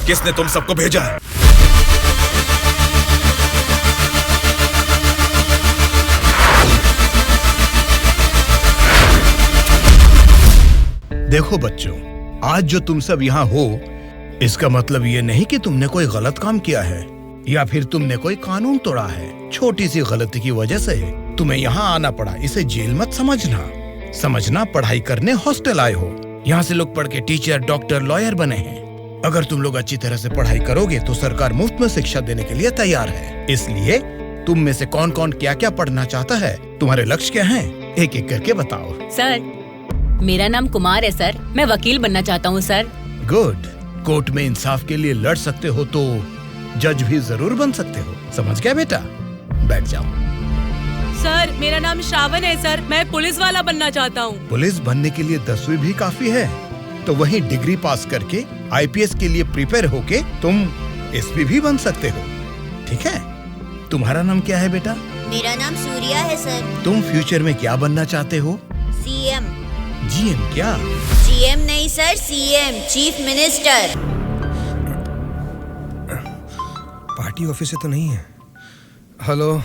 किसने तुम सबको भेजा है? देखो बच्चों, आज जो तुम सब यहाँ हो, इसका मतलब ये नहीं कि तुमने कोई गलत काम किया है या फिर तुमने कोई कानून तोड़ा है। छोटी सी गलती की वजह से तुम्हें यहाँ आना पड़ा, इसे जेल मत समझना पढ़ाई करने हॉस्टल आए हो। यहाँ से लोग पढ़ के टीचर, डॉक्टर, लॉयर बने हैं। अगर तुम लोग अच्छी तरह से पढ़ाई करोगे तो सरकार मुफ्त में शिक्षा देने के लिए तैयार है। इसलिए तुम में से कौन कौन क्या क्या पढ़ना चाहता है, तुम्हारे लक्ष्य क्या हैं, एक एक करके बताओ। सर, मेरा नाम कुमार है सर, मैं वकील बनना चाहता हूँ सर। गुड। कोर्ट में इंसाफ के लिए लड़ सकते हो तो जज भी जरूर बन सकते हो। समझ गया बेटा? बैठ जाओ। सर, मेरा नाम श्रावण है सर, मैं पुलिस वाला बनना चाहता हूँ। पुलिस बनने के लिए 10वीं भी काफी है, तो वहीं डिग्री पास करके आईपीएस के लिए प्रिपेयर होके तुम एसपी भी बन सकते हो। ठीक है? तुम्हारा नाम क्या है बेटा? मेरा नाम सूर्या है सर। तुम फ्यूचर में क्या बनना चाहते हो? सीएम। जीएम क्या? जीएम नहीं sir, CM, chief minister. Party office से तो नहीं है। हेलो,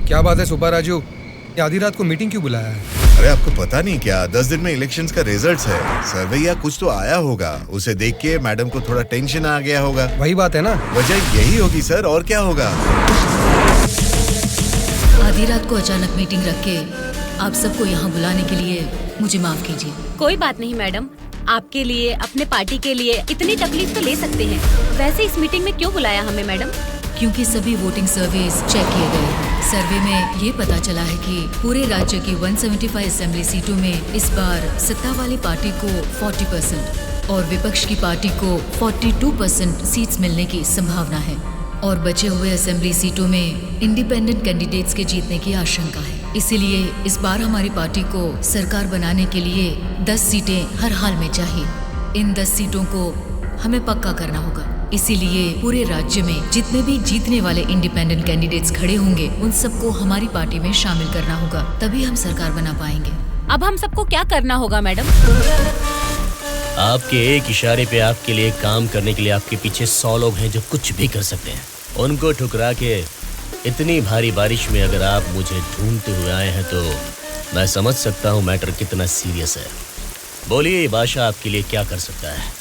क्या बात है सुपा राजू, ये आधी रात को मीटिंग क्यों बुलाया है? अरे आपको पता नहीं क्या, 10 दिन में इलेक्शंस का रिजल्ट्स है। सर्वे या कुछ तो आया होगा, उसे देख के मैडम को थोड़ा टेंशन आ गया होगा। वही बात है ना? वजह यही होगी सर, और क्या होगा। आधी रात को अचानक मीटिंग रख के आप सबको यहाँ बुलाने के लिए मुझे माफ कीजिए। कोई बात नहीं मैडम, आपके लिए, अपने पार्टी के लिए इतनी तकलीफ तो ले सकते हैं। वैसे इस मीटिंग में क्यों बुलाया हमें मैडम? क्योंकि सभी वोटिंग सर्वेस चेक किए गए हैं। सर्वे में ये पता चला है कि पूरे राज्य की 175 असेंबली सीटों में इस बार सत्ता वाली पार्टी को 40% और विपक्ष की पार्टी को 42% सीट्स मिलने की संभावना है और बचे हुए असेंबली सीटों में इंडिपेंडेंट कैंडिडेट्स के जीतने की आशंका है। इसीलिए इस बार हमारी पार्टी को सरकार बनाने के लिए 10 सीटें हर हाल में चाहिए। इन 10 सीटों को हमें पक्का करना होगा। इसीलिए पूरे राज्य में जितने भी जीतने वाले इंडिपेंडेंट कैंडिडेट्स खड़े होंगे, उन सबको हमारी पार्टी में शामिल करना होगा, तभी हम सरकार बना पाएंगे। अब हम सबको क्या करना होगा मैडम? आपके एक इशारे पे आपके लिए काम करने के लिए आपके पीछे 100 लोग हैं जो कुछ भी कर सकते हैं। उनको ठुकरा के इतनी भारी बारिश में अगर आप मुझे ढूंढते हुए आए हैं तो मैं समझ सकता हूँ मैटर कितना सीरियस है। बोलिए बादशाह, आपके लिए क्या कर सकता है?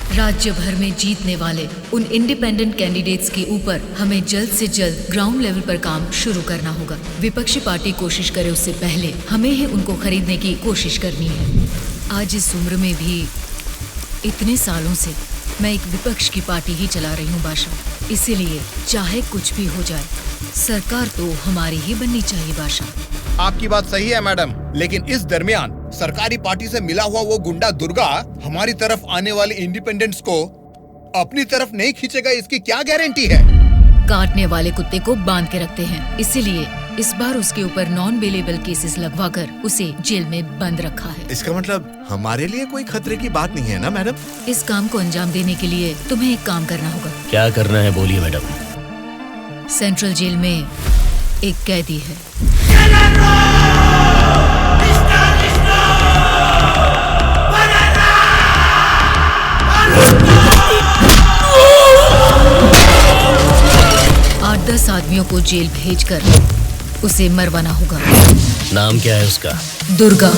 राज्य भर में जीतने वाले उन इंडिपेंडेंट कैंडिडेट्स के ऊपर हमें जल्द से जल्द ग्राउंड लेवल पर काम शुरू करना होगा। विपक्षी पार्टी कोशिश करे उससे पहले हमें ही उनको खरीदने की कोशिश करनी है। आज इस उम्र में भी इतने सालों से मैं एक विपक्ष की पार्टी ही चला रही हूँ बादशाह। इसीलिए चाहे कुछ भी हो जाए, सरकार तो हमारी ही बननी चाहिए बादशाह। आपकी बात सही है मैडम, लेकिन इस दरमियान सरकारी पार्टी से मिला हुआ वो गुंडा दुर्गा हमारी तरफ आने वाले इंडिपेंडेंट्स को अपनी तरफ नहीं खींचेगा, इसकी क्या गारंटी है? काटने वाले कुत्ते को बांध के रखते हैं, इसीलिए इस बार उसके ऊपर नॉन बेलेबल केसेस लगवाकर उसे जेल में बंद रखा है। इसका मतलब हमारे लिए कोई खतरे की बात नहीं है ना मैडम? इस काम को अंजाम देने के लिए तुम्हें एक काम करना होगा। क्या करना है बोलिए मैडम। सेंट्रल जेल में एक कैदी है। आठ 10 आदमियों को जेल भेजकर उसे मरवाना होगा। नाम क्या है उसका? Durga.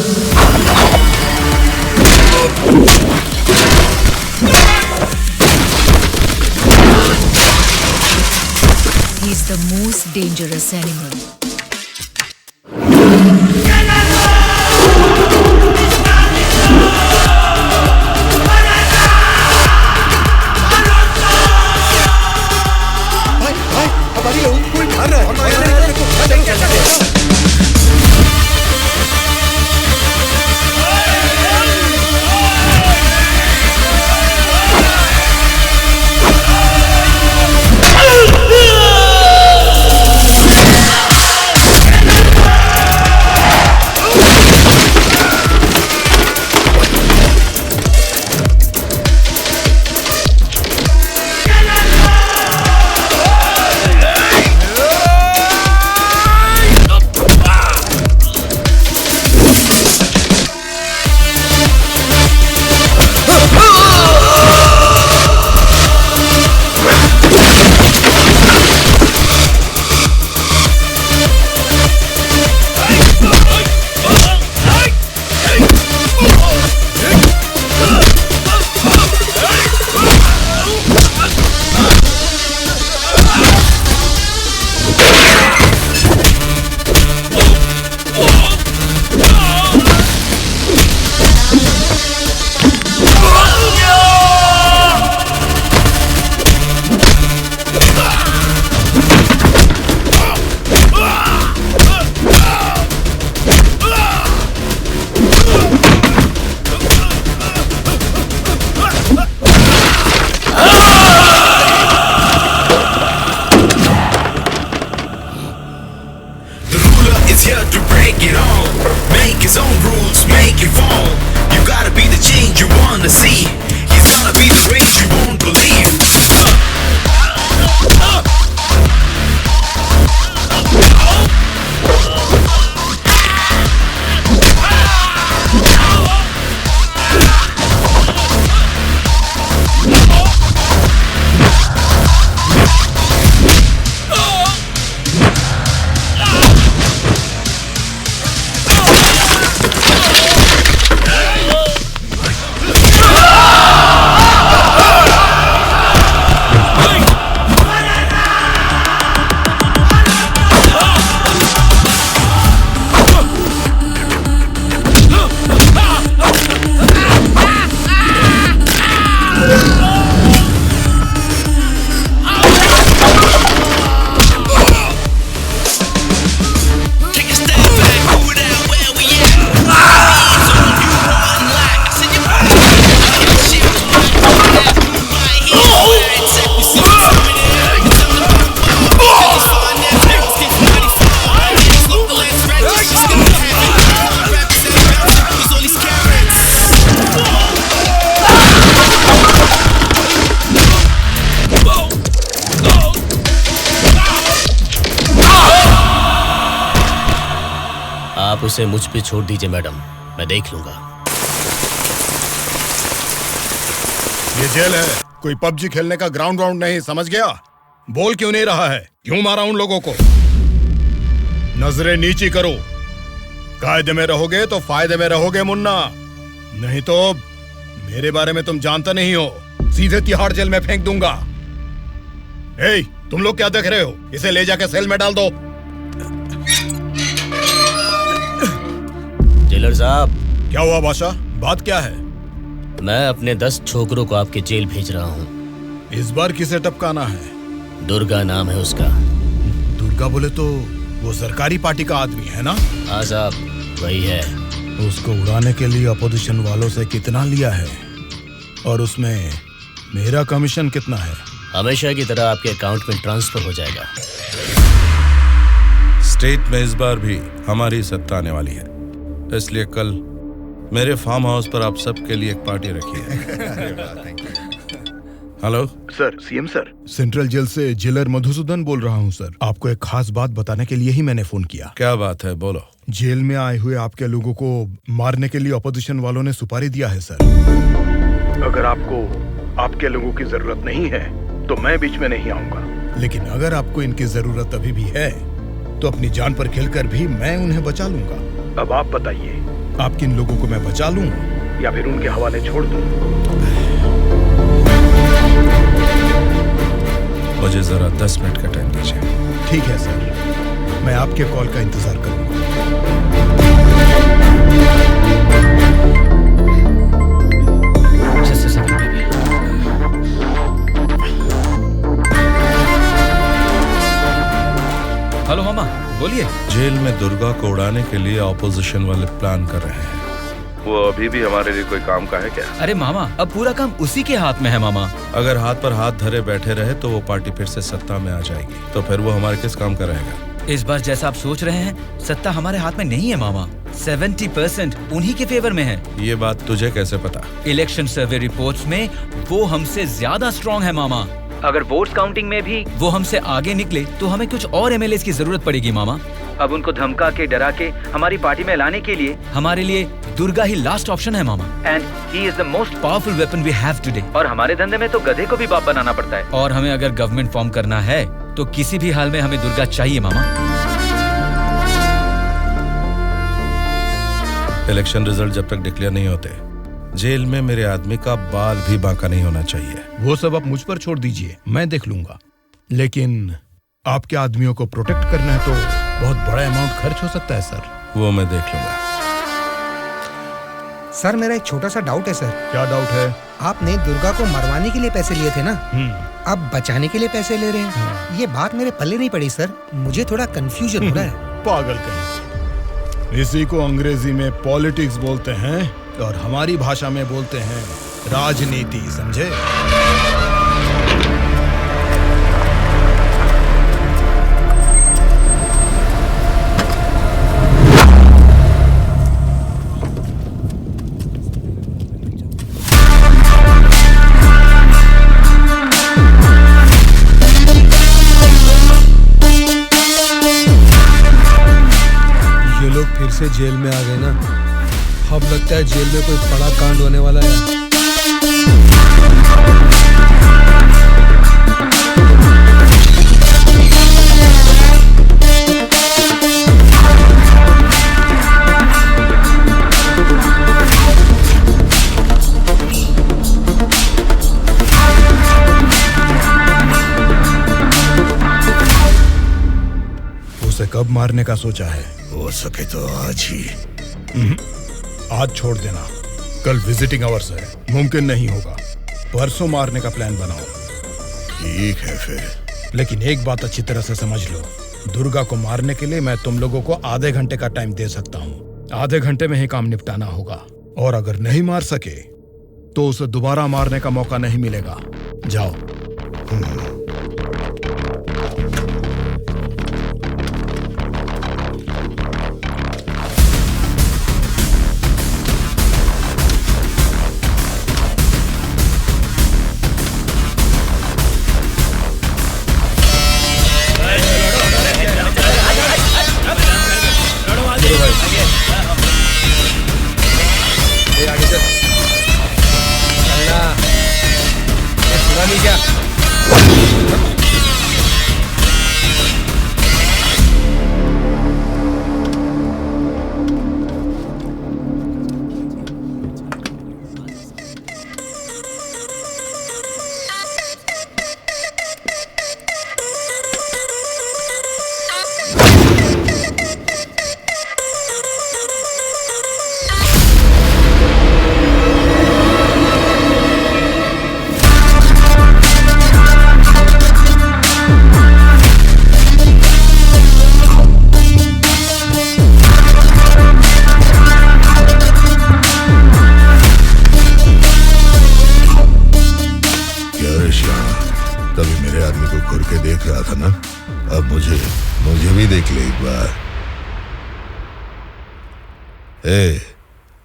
He is the most dangerous animal. हमारी लोगों को कोई मार रहा है। आप उसे मुझ पे छोड़ दीजिए मैडम, मैं देख लूंगा। ये जेल है, कोई पबजी खेलने का ग्राउंड नहीं, समझ गया? बोल क्यों नहीं रहा है? क्यों मारा उन लोगों को? नजरें नीची करो। कायदे में रहोगे तो फायदे में रहोगे मुन्ना, नहीं तो मेरे बारे में तुम जानता नहीं हो, सीधे तिहाड़ जेल में फेंक दूंगा। ए, तुम लोग क्या देख रहे हो? इसे ले जाके सेल में डाल दो। जेलर साहब। क्या हुआ बादशाह, बात क्या है? मैं अपने 10 छोकरों को आपके जेल भेज रहा हूँ। इस बार किसे टपकाना है? दुर्गा नाम है उसका। दुर्गा बोले तो वो सरकारी पार्टी का आदमी है ना? हाँ साहब, वही है। उसको उड़ाने के लिए अपोजिशन वालों से कितना लिया है और उसमें मेरा कमीशन कितना है? हमेशा की तरह आपके अकाउंट में ट्रांसफर हो जाएगा। स्टेट में इस बार भी हमारी सत्ता आने वाली है, इसलिए कल मेरे फार्म हाउस पर आप सबके लिए एक पार्टी रखी है। Hello sir, CM sir. Central jail से जेलर मधुसूदन बोल रहा हूँ सर। आपको एक खास बात बताने के लिए ही मैंने फोन किया। क्या बात है, बोलो। जेल में आए हुए आपके लोगों को मारने के लिए अपोजिशन वालों ने सुपारी दिया है सर। अगर आपको आपके लोगों की जरूरत नहीं है तो मैं बीच में नहीं आऊंगा, लेकिन अगर आपको इनकी जरूरत अभी भी है तो अपनी जान पर खेलकर भी मैं उन्हें बचा लूंगा। अब आप बताइए, आप किन लोगों को मैं बचा लूं या फिर उनके हवाले छोड़ दूं? मुझे जरा 10 मिनट का टाइम दीजिए। ठीक है सर, मैं आपके कॉल का इंतजार करूंगा। हेलो मामा, बोलिए। जेल में दुर्गा को उड़ाने के लिए ऑपोजिशन वाले प्लान कर रहे हैं। वो अभी भी हमारे लिए कोई काम का है क्या? अरे मामा, अब पूरा काम उसी के हाथ में है मामा। अगर हाथ पर हाथ धरे बैठे रहे तो वो पार्टी फिर से सत्ता में आ जाएगी, तो फिर वो हमारे किस काम का रहेगा? इस बार जैसा आप सोच रहे हैं, सत्ता हमारे हाथ में नहीं है मामा। 70% उन्हीं के फेवर में है। ये बात तुझे कैसे पता? इलेक्शन सर्वे रिपोर्ट्स में वो हमसे ज्यादा स्ट्रॉन्ग है मामा। अगर वोट्स काउंटिंग में भी वो हमसे आगे निकले तो हमें कुछ और एमएलएस की जरूरत पड़ेगी मामा। अब उनको धमका के डरा के हमारी पार्टी में लाने के लिए हमारे लिए दुर्गा ही लास्ट ऑप्शन है मामा। And he is the most powerful weapon we have today. और हमारे धंधे में तो गधे को भी बाप बनाना पड़ता है। और हमें अगर गवर्नमेंट फॉर्म करना है तो किसी भी हाल में हमें दुर्गा चाहिए मामा। इलेक्शन रिजल्ट जब तक डिक्लेयर नहीं होते, जेल में मेरे आदमी का बाल भी बांका नहीं होना चाहिए। वो सब आप मुझ पर छोड़ दीजिए, मैं देख लूंगा। लेकिन आपके आदमियों को प्रोटेक्ट करना है तो बहुत बड़ा अमाउंट खर्च हो सकता है सर। वो मैं देख लूंगा। सर मेरा एक छोटा सा डाउट है सर। क्या डाउट है? आपने दुर्गा को मरवाने के लिए पैसे लिए थे ना, अब बचाने के लिए पैसे ले रहे हैं। ये बात मेरे पल्ले नहीं पड़ी सर, मुझे थोड़ा कंफ्यूजन हो रहा है। पागल कहीं। इसी को अंग्रेजी में पॉलिटिक्स बोलते हैं और हमारी भाषा में बोलते हैं राजनीति, समझे? फिर से जेल में आ गए ना, अब लगता है जेल में कोई बड़ा कांड होने वाला है। उसे कब मारने का सोचा है? हो सके तो आज ही। आज छोड़ देना, कल विजिटिंग आवर्स है, मुमकिन नहीं होगा। परसों मारने का प्लान बनाओ। ठीक है फिर, लेकिन एक बात अच्छी तरह से समझ लो, दुर्गा को मारने के लिए मैं तुम लोगों को आधे घंटे का टाइम दे सकता हूँ। आधे घंटे में ही काम निपटाना होगा, और अगर नहीं मार सके तो उसे दोबारा मारने का मौका नहीं मिलेगा। जाओ।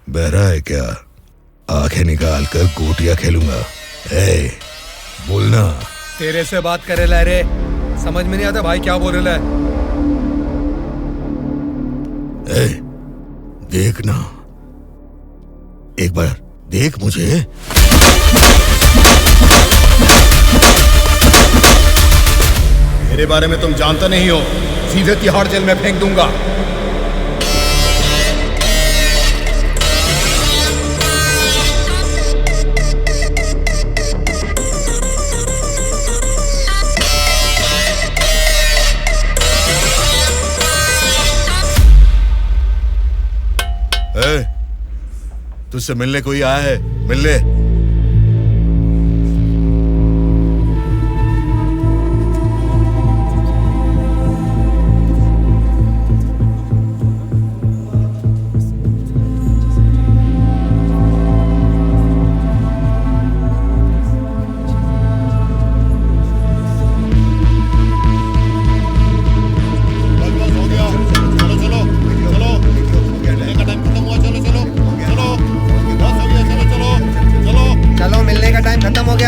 बहरा है क्या? आंखें निकाल कर गोटियां खेलूंगा। बोलना। तेरे से बात करे ला रे, समझ में नहीं आता भाई क्या बोल रहा है। देखना, एक बार देख मुझे। मेरे बारे में तुम जानता नहीं हो, सीधे तिहाड़ जेल में फेंक दूंगा। तुझसे मिलने कोई आया है? मिलने।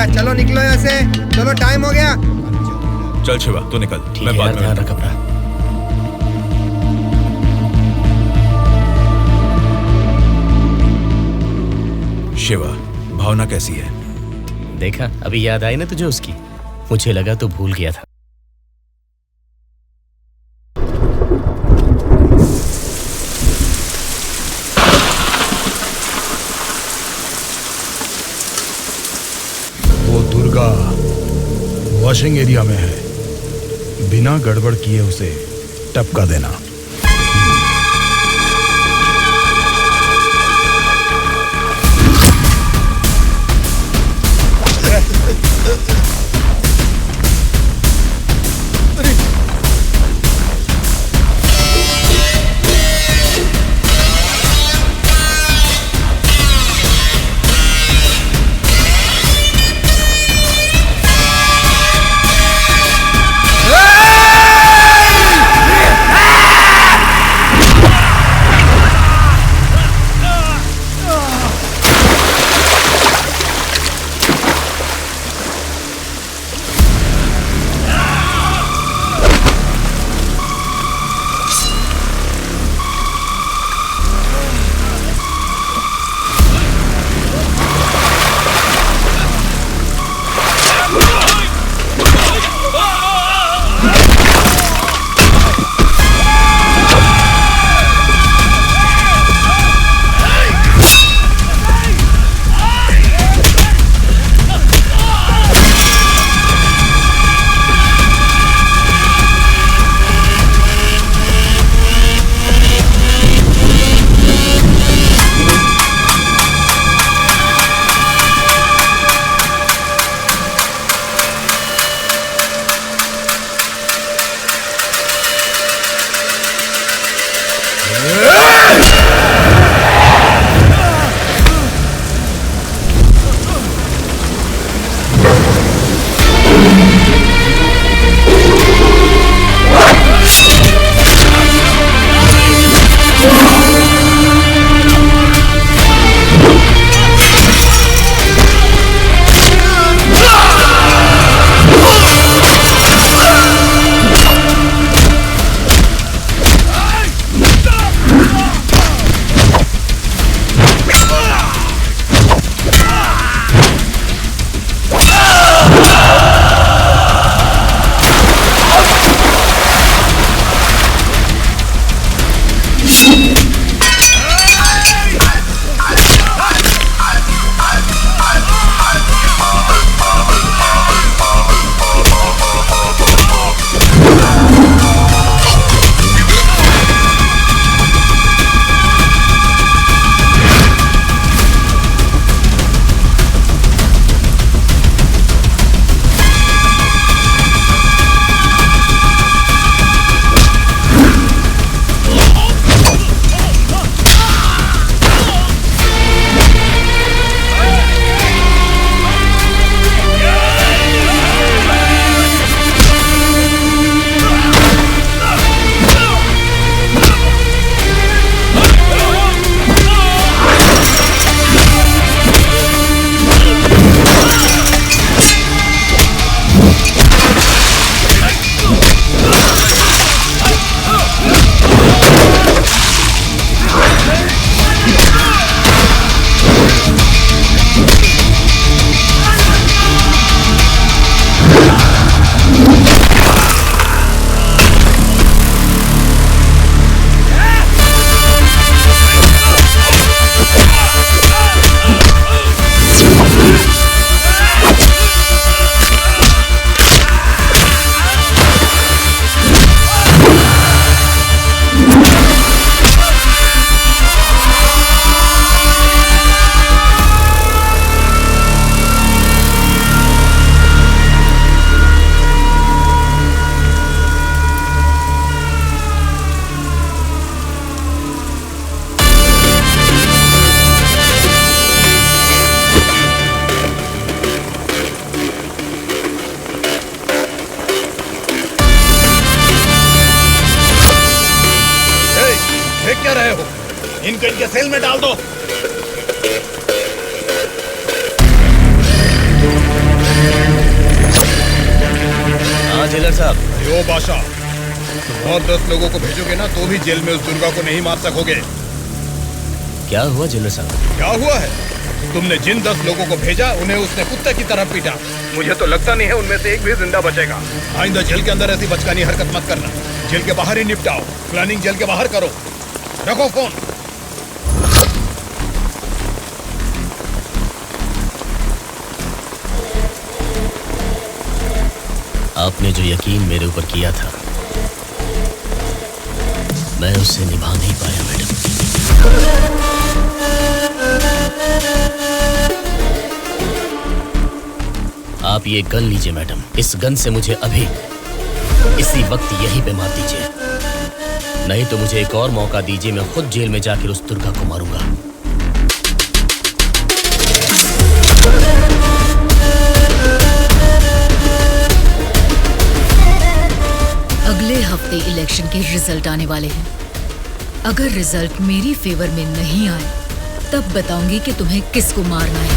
चलो निकलो यहाँ से, चलो टाइम हो गया। चल शिवा तू निकल, मैं बाद में। ध्यान रख अपना। शिवा, भावना कैसी है? देखा, अभी याद आई ना तुझे उसकी? मुझे लगा तू भूल गया था। वॉशिंग एरिया में है, बिना गड़बड़ किए उसे टपका देना। इनको इनके सेल में डाल दो। हाँ जेलर साहब। यो बादशाह, तुम और 10 लोगों को भेजोगे ना तो भी जेल में उस दुर्गा को नहीं मार सकोगे। क्या हुआ जेलर साहब? क्या हुआ है? तुमने जिन 10 लोगों को भेजा उन्हें उसने कुत्ते की तरह पीटा। मुझे तो लगता नहीं है उनमें से एक भी जिंदा बचेगा। आइंदा जेल के अंदर ऐसी बचकानी हरकत मत करना। जेल के बाहर ही निपटाओ। प्लानिंग जेल के बाहर करो। रखो फोन। आपने जो यकीन मेरे ऊपर किया था, मैं उससे निभा नहीं पाया मैडम। आप ये गन लीजिए मैडम। इस गन से मुझे अभी इसी वक्त यहीं पे मार दीजिए, नहीं तो मुझे एक और मौका दीजिए। मैं खुद जेल में जाकर उस दुर्गा को मारूंगा। अगले हफ्ते इलेक्शन के रिजल्ट आने वाले हैं। अगर रिजल्ट मेरी फेवर में नहीं आए तब बताऊंगी कि तुम्हें किसको मारना है।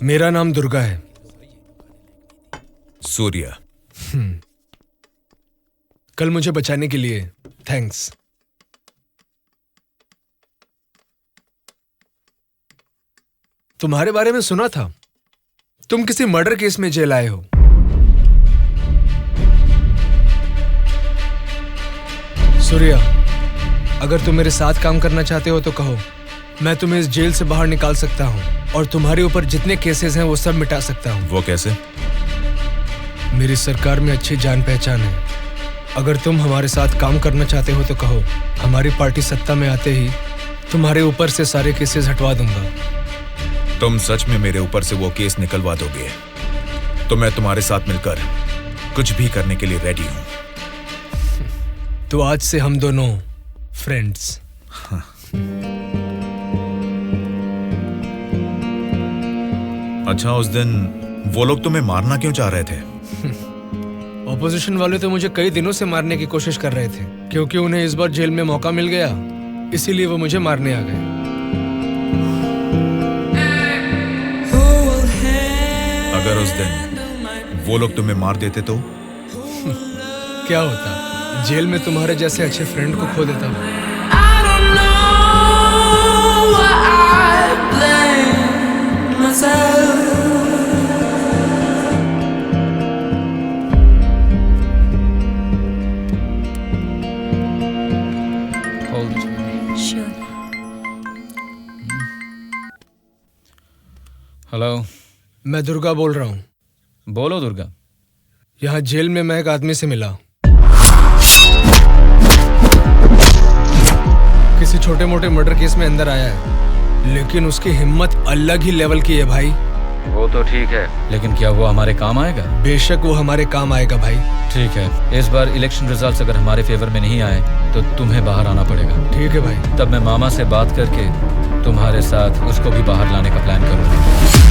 मेरा नाम दुर्गा है। सूर्या। कल मुझे बचाने के लिए थैंक्स। तुम्हारे बारे में सुना था, तुम किसी मर्डर केस में जेल आए हो। सूर्या, अगर तुम मेरे साथ काम करना चाहते हो तो कहो, मैं तुम्हें इस जेल से बाहर निकाल सकता हूं और तुम्हारे ऊपर जितने केसेस हैं वो सब मिटा सकता हूं। वो कैसे? मेरी सरकार में अच्छी जान पहचान है। अगर तुम हमारे साथ काम करना चाहते हो तो कहो, हमारी पार्टी सत्ता में आते ही तुम्हारे ऊपर से सारे केसेस हटवा दूंगा। तुम सच में मेरे ऊपर से वो केस निकलवा दोगे तो मैं तुम्हारे साथ मिलकर कुछ भी करने के लिए रेडी हूं। तो आज से हम दोनों फ्रेंड्स। अच्छा, उस दिन वो लोग तुम्हें मारना क्यों चाह रहे थे? ऑपोजिशन वाले तो मुझे कई दिनों से मारने की कोशिश कर रहे थे, क्योंकि उन्हें इस बार जेल में मौका मिल गया, इसीलिए वो मुझे मारने आ गए। अगर उस दिन वो लोग तुम्हें मार देते तो? क्या होता? जेल में तुम्हारे जैसे अच्छे फ्रेंड को खो देता। हेलो, मैं दुर्गा बोल रहा हूँ। बोलो दुर्गा। यहाँ जेल में मैं एक आदमी से मिला। किसी छोटे मोटे मर्डर केस में अंदर आया है, लेकिन उसकी हिम्मत अलग ही लेवल की है भाई। वो तो ठीक है, लेकिन क्या वो हमारे काम आएगा? बेशक वो हमारे काम आएगा भाई। ठीक है, इस बार इलेक्शन रिजल्ट्स अगर हमारे फेवर में नहीं आए तो तुम्हें बाहर आना पड़ेगा। ठीक है भाई। तब मैं मामा से बात करके तुम्हारे साथ उसको भी बाहर लाने का प्लान करूंगा।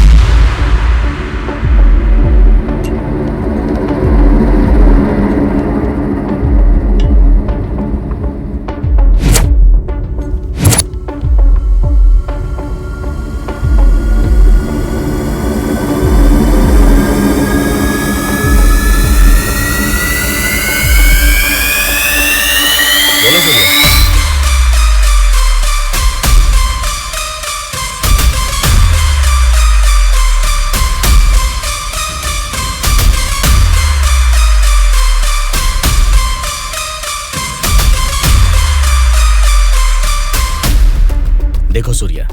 देखो सूर्या,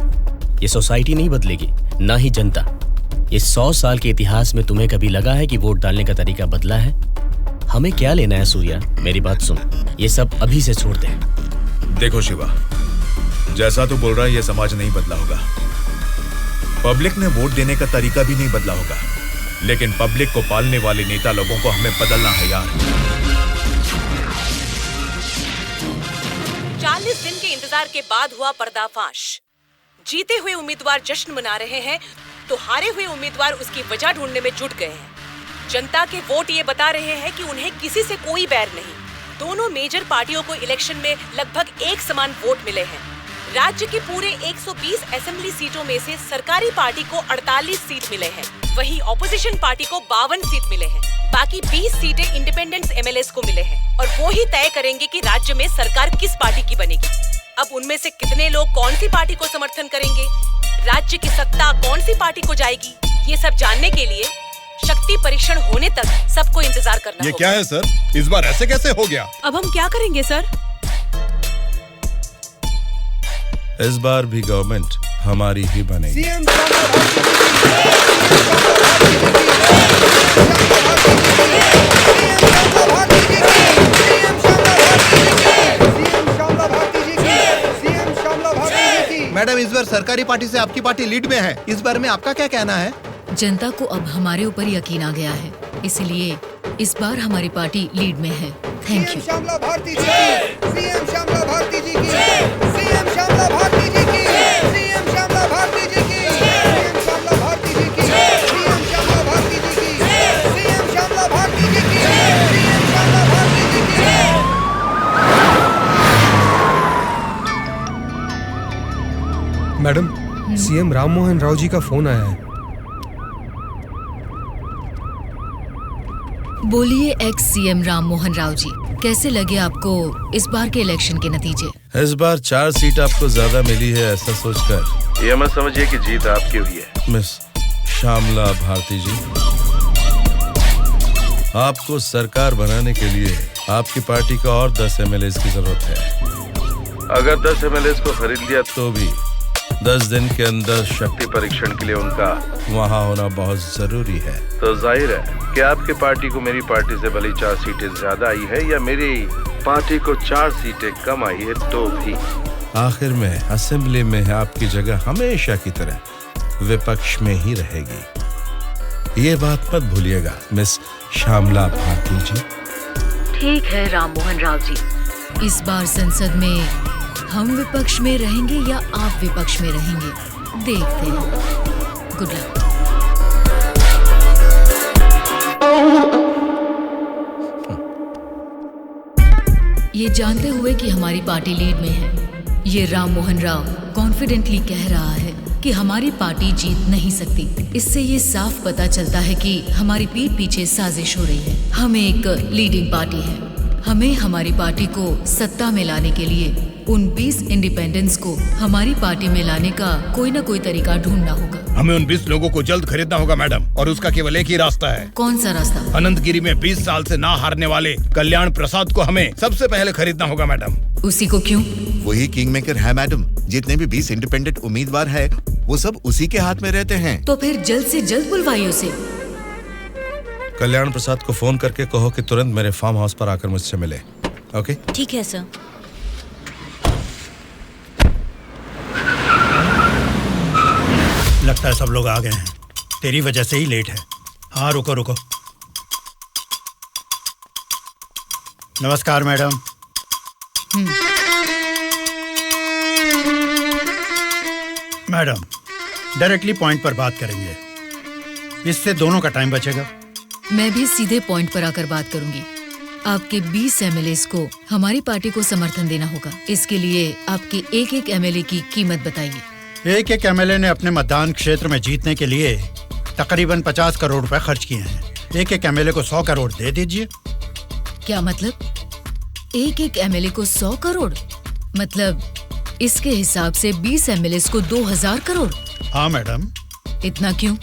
ये सोसाइटी नहीं बदलेगी, ना ही जनता। ये 100 साल के इतिहास में तुम्हें कभी लगा है कि वोट डालने का तरीका बदला है? हमें क्या लेना है सूर्या, मेरी बात सुन, ये सब अभी से छोड़ दे। देखो शिवा, जैसा तू बोल रहा है ये समाज नहीं बदला होगा, पब्लिक ने वोट देने का तरीका भी नहीं बदला होगा, लेकिन पब्लिक को पालने वाले नेता लोगों को हमें बदलना है यार। 40 दिन के इंतजार के बाद हुआ पर्दाफाश। जीते हुए उम्मीदवार जश्न मना रहे हैं तो हारे हुए उम्मीदवार उसकी वजह ढूंढने में जुट गए हैं। जनता के वोट ये बता रहे हैं कि उन्हें किसी से कोई बैर नहीं। दोनों मेजर पार्टियों को इलेक्शन में लगभग एक समान वोट मिले हैं। राज्य की पूरे 120 असेंबली सीटों में से सरकारी पार्टी को 48 सीट मिले हैं, वहीं ऑपोजिशन पार्टी को 52 सीट मिले हैं। बाकी 20 सीटें इंडिपेंडेंट एमएलएस को मिले हैं और वो ही तय करेंगे कि राज्य में सरकार किस पार्टी की बनेगी। अब उनमें से कितने लोग कौन सी पार्टी को समर्थन करेंगे, राज्य की सत्ता कौन सी पार्टी को जाएगी, ये सब जानने के लिए शक्ति परीक्षण होने तक सबको इंतजार करना ये क्या है सर? इस बार ऐसे कैसे हो गया? अब हम क्या करेंगे सर? इस बार भी गवर्नमेंट हमारी ही बनेगी। मैडम, इस बार सरकारी पार्टी से आपकी पार्टी लीड में है। इस बारे में आपका क्या कहना है? जनता को अब हमारे ऊपर यकीन आ गया है, इसलिए इस बार हमारी पार्टी लीड में है। Thank you. श्यामला भारती जी की, सीएम श्यामला भारती जी की, सीएम श्यामला भारती जी की, सीएम श्यामला भारती जी की, सीएम श्यामला भारती जी की, सीएम श्यामला भारती जी की, सीएम श्यामला भारती जी की, सीएम श्यामला भारती जी की। मैडम, सीएम राम मोहन राव जी का फोन आया है। बोलिए एक्स सीएम राम मोहन राव जी, कैसे लगे आपको इस बार के इलेक्शन के नतीजे? इस बार 4 सीट आपको ज्यादा मिली है, ऐसा सोचकर ये मत समझिए कि जीत आपकी हुई है। मिस श्यामला भारती जी, आपको सरकार बनाने के लिए आपकी पार्टी का और 10 एमएलए की जरूरत है। अगर 10 एमएलए को खरीद लिया तो भी 10 दिन के अंदर शक्ति परीक्षण के लिए उनका वहाँ होना बहुत जरूरी है। तो जाहिर है कि आपकी पार्टी को मेरी पार्टी से भले 4 सीटें ज्यादा आई है या मेरी पार्टी को 4 सीटें कम आई है, तो भी आखिर में असेंबली में आपकी जगह हमेशा की तरह विपक्ष में ही रहेगी। ये बात मत भूलिएगा मिस श्यामला भारती जी। ठीक है राम मोहन राव जी, इस बार संसद में हम विपक्ष में रहेंगे या आप विपक्ष में रहेंगे, देखते हैं। Good luck. ये जानते हुए कि हमारी पार्टी लीड में है, ये राम मोहन राव कॉन्फिडेंटली कह रहा है कि हमारी पार्टी जीत नहीं सकती। इससे ये साफ पता चलता है कि हमारी पीठ पीछे साजिश हो रही है। हम एक लीडिंग पार्टी है, हमें हमारी पार्टी को सत्ता में लाने के लिए उन 20 इंडिपेंडेंस को हमारी पार्टी में लाने का कोई न कोई तरीका ढूंढना होगा। हमें उन 20 लोगों को जल्द खरीदना होगा मैडम, और उसका केवल एक ही रास्ता है। कौन सा रास्ता? अनंतगिरी में 20 साल से ना हारने वाले कल्याण प्रसाद को हमें सबसे पहले खरीदना होगा मैडम। उसी को क्यों? वही किंग मेकर है मैडम। जितने भी 20 इंडिपेंडेंट उम्मीदवार है वो सब उसी के हाथ में रहते हैं। तो फिर जल्द से जल्द बुलवाइए उसे। कल्याण प्रसाद को फोन करके कहो कि तुरंत मेरे फार्म हाउस पर आकर मुझसे मिले। ओके? ठीक है सर। लगता है सब लोग आ गए हैं, तेरी वजह से ही लेट है। हाँ रुको रुको। नमस्कार मैडम। मैडम, डायरेक्टली पॉइंट पर बात करेंगे, इससे दोनों का टाइम बचेगा। मैं भी सीधे पॉइंट पर आकर बात करूंगी। आपके 20 एमएलए को हमारी पार्टी को समर्थन देना होगा। इसके लिए आपके एक एक एमएलए की कीमत बताइए। एक एक एमएलए ने अपने मतदान क्षेत्र में जीतने के लिए तकरीबन 50 करोड़ रुपए खर्च किए हैं। एक एक एमएलए को 100 करोड़ दे दीजिए। क्या मतलब? एक एक एमएलए को 100 करोड़? मतलब इसके हिसाब से 20 एमएलए को 2000 करोड़? हाँ मैडम। इतना क्यों?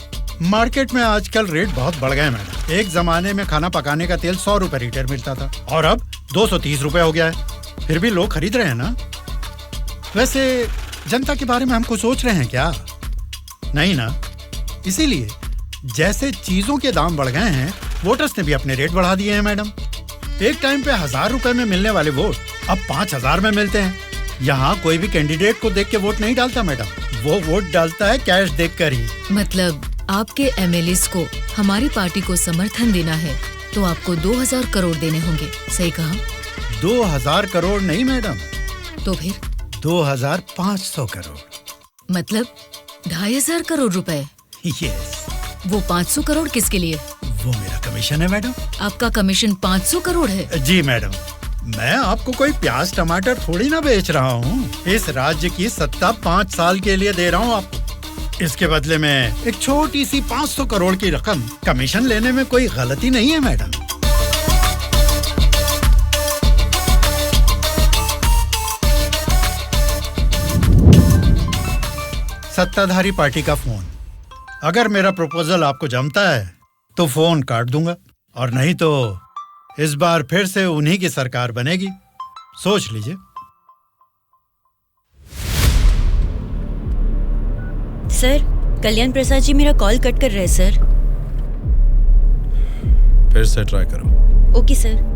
मार्केट में आजकल रेट बहुत बढ़ गए मैडम। एक जमाने में खाना पकाने का तेल 100 रुपए लीटर मिलता था और अब 230 रुपए हो गया है। फिर भी लोग खरीद रहे हैं ना। वैसे जनता के बारे में हम कुछ सोच रहे हैं क्या? नहीं ना। इसीलिए जैसे चीजों के दाम बढ़ गए हैं, वोटर्स ने भी अपने रेट बढ़ा दिए हैं मैडम। एक टाइम पे 1000 रुपए में मिलने वाले वोट अब 5000 में मिलते हैं। यहाँ कोई भी कैंडिडेट को देख के वोट नहीं डालता मैडम, वो वोट डालता है कैश देखकर ही। मतलब आपके एमएलए को हमारी पार्टी को समर्थन देना है तो आपको 2000 करोड़ देने होंगे, सही कहा? 2000 करोड़ नहीं मैडम। तो फिर? 2500 करोड़। मतलब 2500 करोड़ रुपए। यस। वो 500 करोड़ किसके लिए? वो मेरा कमीशन है मैडम। आपका कमीशन 500 करोड़ है? जी मैडम, मैं आपको कोई प्याज टमाटर थोड़ी ना बेच रहा हूँ। इस राज्य की सत्ता 5 साल के लिए दे रहा हूँ आपको। इसके बदले में एक छोटी सी 500 करोड़ की रकम कमीशन लेने में कोई गलती नहीं है मैडम। सत्ताधारी पार्टी का फोन। अगर मेरा प्रपोजल आपको जमता है तो फोन काट दूंगा, और नहीं तो इस बार फिर से उन्हीं की सरकार बनेगी। सोच लीजिए। सर, कल्याण प्रसाद जी मेरा कॉल कट कर रहे हैं सर। फिर से ट्राई करो। Okay sir.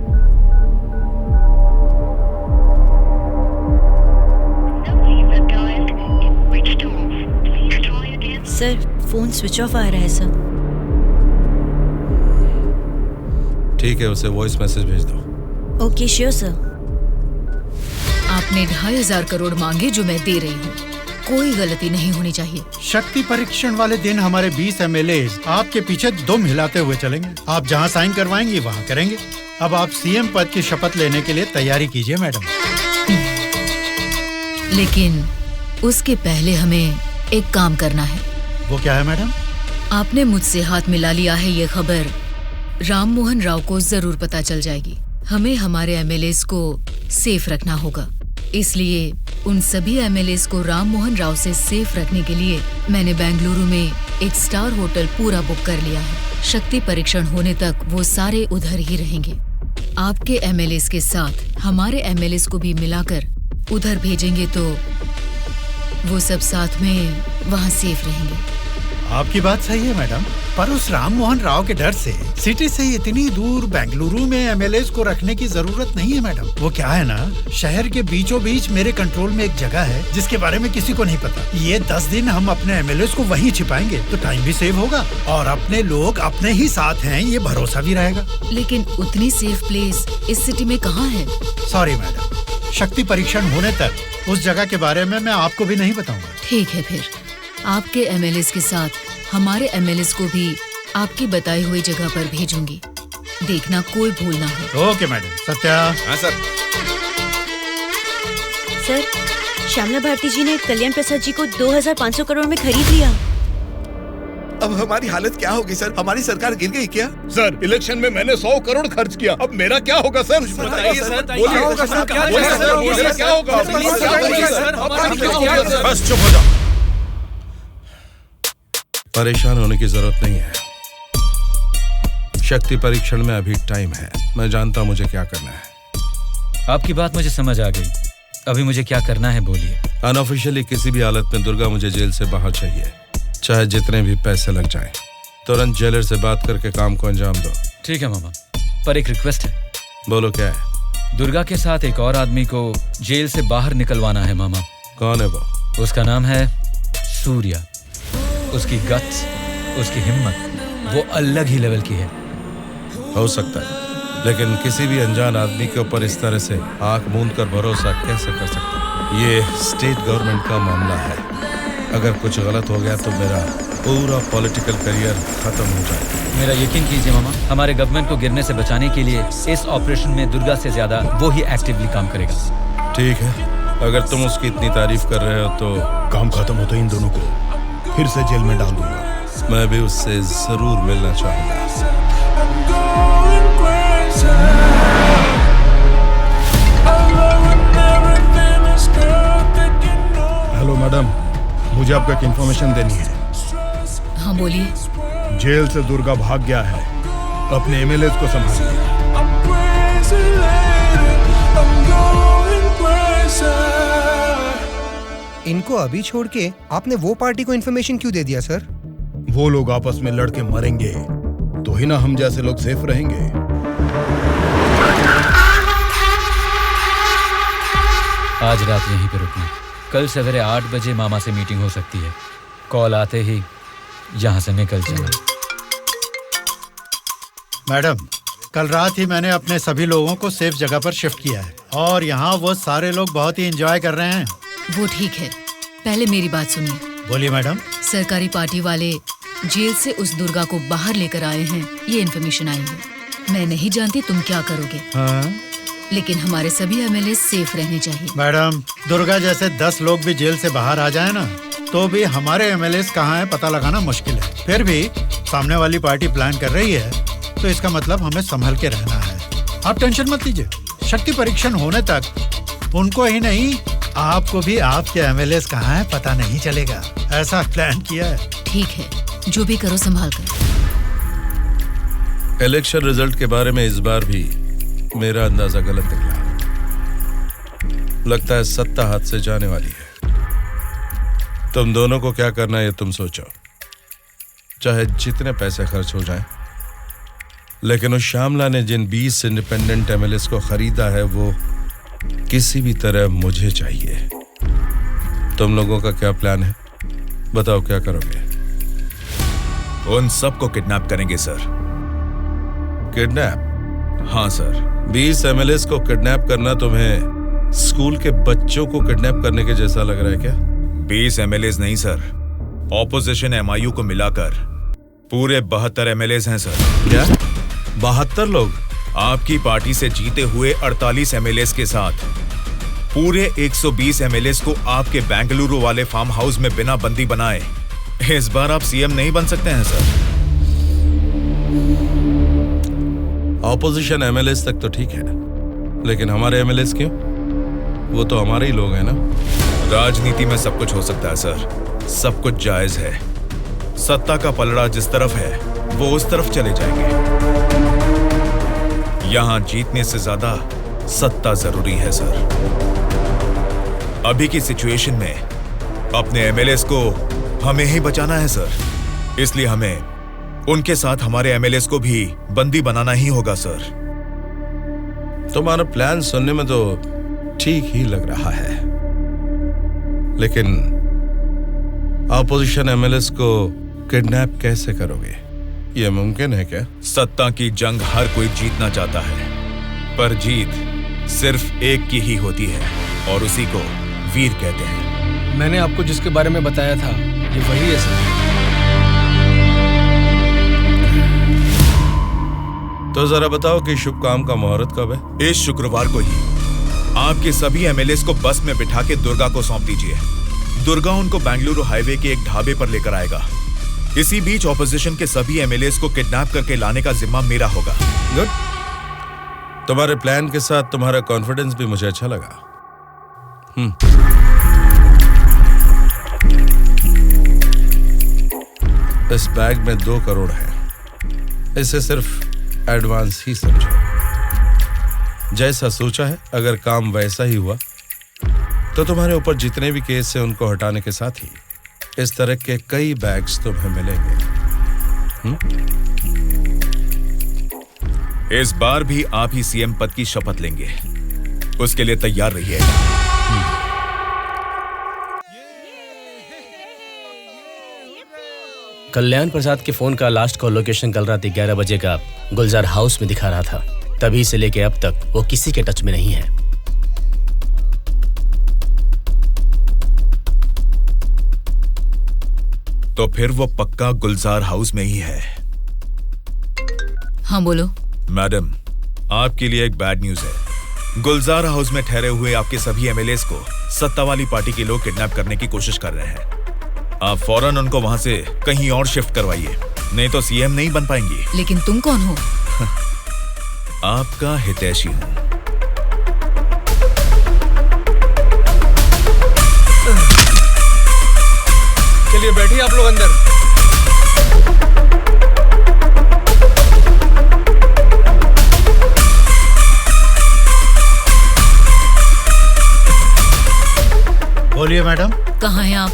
Sir, phone switch off आ रहा है सर। ठीक है, उसे वॉइस मैसेज भेज दो। Okay sure sir. आपने 2500 करोड़ मांगे जो मैं दे रही हूँ। कोई गलती नहीं होनी चाहिए। शक्ति परीक्षण वाले दिन हमारे 20 एमएलए आपके पीछे दुम हिलाते हुए चलेंगे। आप जहाँ साइन करवाएंगी वहाँ करेंगे। अब आप सीएम पद की शपथ लेने के लिए तैयारी कीजिए मैडम। लेकिन उसके पहले हमें एक काम करना है। वो क्या है मैडम? आपने मुझसे हाथ मिला लिया है, ये खबर राम मोहन राव को जरूर पता चल जाएगी। हमें हमारे एमएलएस को सेफ रखना होगा। इसलिए उन सभी एमएलएस को राम मोहन राव से सेफ रखने के लिए मैंने बेंगलुरु में एक स्टार होटल पूरा बुक कर लिया है। शक्ति परीक्षण होने तक वो सारे उधर ही रहेंगे। आपके एमएलएस के साथ हमारे एमएलएस को भी मिलाकर उधर भेजेंगे तो वो सब साथ में वहाँ सेफ रहेंगे। आपकी बात सही है मैडम, पर उस राम मोहन राव के डर से सिटी से इतनी दूर बेंगलुरु में एमएलएस को रखने की जरूरत नहीं है मैडम। वो क्या है ना, शहर के बीचों बीच मेरे कंट्रोल में एक जगह है जिसके बारे में किसी को नहीं पता। ये 10 दिन हम अपने एमएलएस को वहीं छिपाएंगे तो टाइम भी सेव होगा और अपने लोग अपने ही साथ हैं, ये भरोसा भी रहेगा। लेकिन उतनी सेफ प्लेस इस सिटी में कहाँ है? सॉरी मैडम, शक्ति परीक्षण होने तक उस जगह के बारे में मैं आपको भी नहीं बताऊंगा। ठीक है, फिर आपके एमएलएस के साथ हमारे एमएलएस को भी आपकी बताई हुई जगह पर भेजूंगी। देखना कोई भूल ना हो। Okay madam. सत्या। हाँ सर। सर, श्यामला भारती जी ने कल्याण प्रसाद जी को 2500 करोड़ में खरीद लिया। अब हमारी हालत क्या होगी सर? हमारी सरकार गिर गई क्या? सर, इलेक्शन में मैंने 100 करोड़ खर्च किया, अब मेरा क्या होगा सर? बताइए सर। क्या होगा? बस चुप हो जाओ। परेशान होने की जरूरत नहीं है। शक्ति परीक्षण में अभी टाइम है। मैं जानता हूं मुझे क्या करना है। आपकी बात मुझे समझ आ गई। अभी मुझे क्या करना है बोलिए। अनऑफिशियली किसी भी हालत में दुर्गा मुझे जेल से बाहर चाहिए, चाहे जितने भी पैसे लग जाएं। तुरंत जेलर से बात करके काम को अंजाम दो। ठीक है मामा, पर एक रिक्वेस्ट है। बोलो क्या है? दुर्गा के साथ एक और आदमी को जेल से बाहर निकलवाना है मामा। कौन है वो? उसका नाम है सूर्या। उसकी गट्स, उसकी हिम्मत, वो अलग ही लेवल की है। हो सकता है, लेकिन किसी भी अनजान आदमी के ऊपर इस तरह से आंख मूंद कर भरोसा कैसे कर सकते? ये स्टेट गवर्नमेंट का मामला है। अगर कुछ गलत हो गया तो मेरा पूरा पॉलिटिकल करियर खत्म हो जाएगा। मेरा यकीन कीजिए मामा, हमारे गवर्नमेंट को गिरने से बचाने के लिए इस ऑपरेशन में दुर्गा से ज्यादा वो ही एक्टिवली काम करेगा। ठीक है, अगर तुम उसकी इतनी तारीफ कर रहे हो तो काम खत्म हो तो इन दोनों को फिर से जेल में डाल दूंगा। मैं भी उससे जरूर मिलना चाहूंगा। हेलो मैडम, मुझे आपको एक इन्फॉर्मेशन देनी है। हाँ बोलिए। जेल से दुर्गा भाग गया है। अपने एमएलएस को संभालिए। इनको अभी छोड़ के आपने वो पार्टी को इन्फॉर्मेशन क्यों दे दिया सर? वो लोग आपस में लड़के मरेंगे तो ही ना हम जैसे लोग सेफ रहेंगे। आज रात यहीं पे रुकना। कल सवेरे 8 बजे मामा से मीटिंग हो सकती है। कॉल आते ही यहाँ से निकल जाना। मैडम, कल रात ही मैंने अपने सभी लोगों को सेफ जगह पर शिफ्ट किया है और यहाँ वो सारे लोग बहुत ही एंजॉय कर रहे हैं। वो ठीक है, पहले मेरी बात सुनिए। बोलिए मैडम। सरकारी पार्टी वाले जेल से उस दुर्गा को बाहर लेकर आए हैं, ये इन्फॉर्मेशन आई है। मैं नहीं जानती तुम क्या करोगे, हाँ? लेकिन हमारे सभी एमएलए सेफ रहने चाहिए। मैडम, दुर्गा जैसे 10 लोग भी जेल से बाहर आ जाए ना, तो भी हमारे एमएलए कहाँ है पता लगाना मुश्किल है। फिर भी सामने वाली पार्टी प्लान कर रही है, तो इसका मतलब हमें संभल के रहना है। आप टेंशन मत लीजिए, शक्ति परीक्षण होने तक उनको ही नहीं, आपको भी आपके एमएलए कहाँ है पता नहीं चलेगा। ऐसा प्लान किया है। ठीक है, जो भी करो संभाल कर। इलेक्शन रिजल्ट के बारे में इस बार भी मेरा अंदाजा गलत निकला। लगता है सत्ता हाथ से जाने वाली है। तुम दोनों को क्या करना है ये तुम सोचो, चाहे जितने पैसे खर्च हो जाएं। लेकिन उस श्यामला ने जिन 20 इंडिपेंडेंट एमएलएस को खरीदा है वो किसी भी तरह मुझे चाहिए। तुम लोगों का क्या प्लान है, बताओ क्या करोगे? उन सबको किडनैप करेंगे सर। किडनैप? हाँ सर। 20 एमएलएस को किडनैप करना तुम्हें स्कूल के बच्चों को किडनैप करने के जैसा लग रहा है क्या? 20 एमएलएस नहीं सर, ऑपोजिशन एमआईयू को मिलाकर पूरे 72 एमएलएस हैं सर। क्या 72 लोग? आपकी पार्टी से जीते हुए 48 एमएलएस के साथ पूरे 120 एमएलएस को आपके बेंगलुरु वाले फार्म हाउस में बिना बंदी बनाए इस बार आप सीएम नहीं बन सकते हैं सर। ऑपोजिशन एमएलएस तक तो ठीक है, लेकिन हमारे एमएलएस क्यों? वो तो हमारे ही लोग हैं ना। राजनीति में सब कुछ हो सकता है सर, सब कुछ जायज है। सत्ता का पलड़ा जिस तरफ है वो उस तरफ चले जाएंगे। यहां जीतने से ज्यादा सत्ता जरूरी है सर। अभी की सिचुएशन में अपने एमएलएस को हमें ही बचाना है सर, इसलिए हमें उनके साथ हमारे एमएलएस को भी बंदी बनाना ही होगा सर। तुम्हारा प्लान सुनने में तो ठीक ही लग रहा है, लेकिन ऑपोजिशन एमएलएस को किडनैप कैसे करोगे? यह मुमकिन है क्या? सत्ता की जंग हर कोई जीतना चाहता है, पर जीत सिर्फ एक की ही होती है और उसी को वीर कहते हैं। मैंने आपको जिसके बारे में बताया था ये वही है सर। तो जरा बताओ कि शुभ काम का मुहूर्त कब है? इस शुक्रवार को ही आपके सभी एमएलएस को बस में बिठा के दुर्गा को सौंप दीजिए। दुर्गा उनको बेंगलुरु हाईवे के एक ढाबे पर लेकर आएगा। इसी बीच ऑपोजिशन के सभी एमएलएस को किडनैप करके लाने का जिम्मा मेरा होगा। गुड। तुम्हारे प्लान के साथ तुम्हारा कॉन्फिडेंस भी मुझे अच्छा लगा। इस बैग में 2 करोड़ है, इसे सिर्फ एडवांस ही समझो। जैसा सोचा है, अगर काम वैसा ही हुआ तो तुम्हारे ऊपर जितने भी केस हैं उनको हटाने के साथ ही इस तरह के कई बैग्स तुम्हें मिलेंगे। इस बार भी आप ही सीएम पद की शपथ लेंगे, उसके लिए तैयार रहिए। कल्याण प्रसाद के फोन का लास्ट कॉल लोकेशन कल रात 11 बजे का गुलजार हाउस में दिखा रहा था। तभी से लेके अब तक वो किसी के टच में नहीं है। तो फिर वो पक्का गुलजार हाउस में ही है। हाँ बोलो। मैडम, आपके लिए एक बैड न्यूज है। गुलजार हाउस में ठहरे हुए आपके सभी एमएलएस को सत्ता वाली पार्टी के लोग किडनैप करने की कोशिश कर रहे हैं। आप फौरन उनको वहां से कहीं और शिफ्ट करवाइए, नहीं तो सीएम नहीं बन पाएंगी। लेकिन तुम कौन हो? आपका हितैषी हूं। चलिए बैठिए आप लोग अंदर। बोलिए मैडम। कहाँ हैं आप?